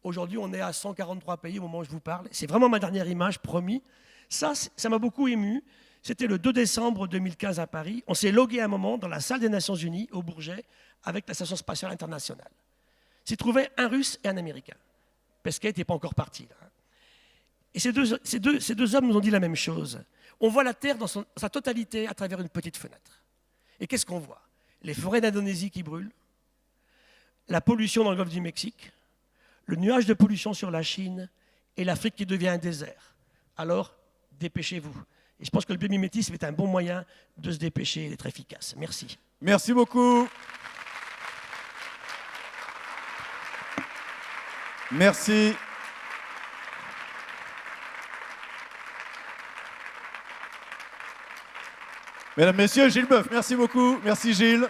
B: Aujourd'hui, on est à 143 pays au moment où je vous parle. C'est vraiment ma dernière image, promis. Ça m'a beaucoup ému. C'était le 2 décembre 2015 à Paris. On s'est logué un moment dans la salle des Nations Unies, au Bourget, avec la Station spatiale internationale. S'y trouvaient un Russe et un Américain. Pesquet n'était pas encore parti, là. Et ces deux hommes nous ont dit la même chose. On voit la Terre dans sa totalité à travers une petite fenêtre. Et qu'est-ce qu'on voit? Les forêts d'Indonésie qui brûlent, la pollution dans le golfe du Mexique, le nuage de pollution sur la Chine et l'Afrique qui devient un désert. Alors, dépêchez-vous. Et je pense que le biomimétisme est un bon moyen de se dépêcher et d'être efficace. Merci.
A: Merci beaucoup. Merci. Mesdames, Messieurs, Gilles Boeuf, merci beaucoup. Merci Gilles.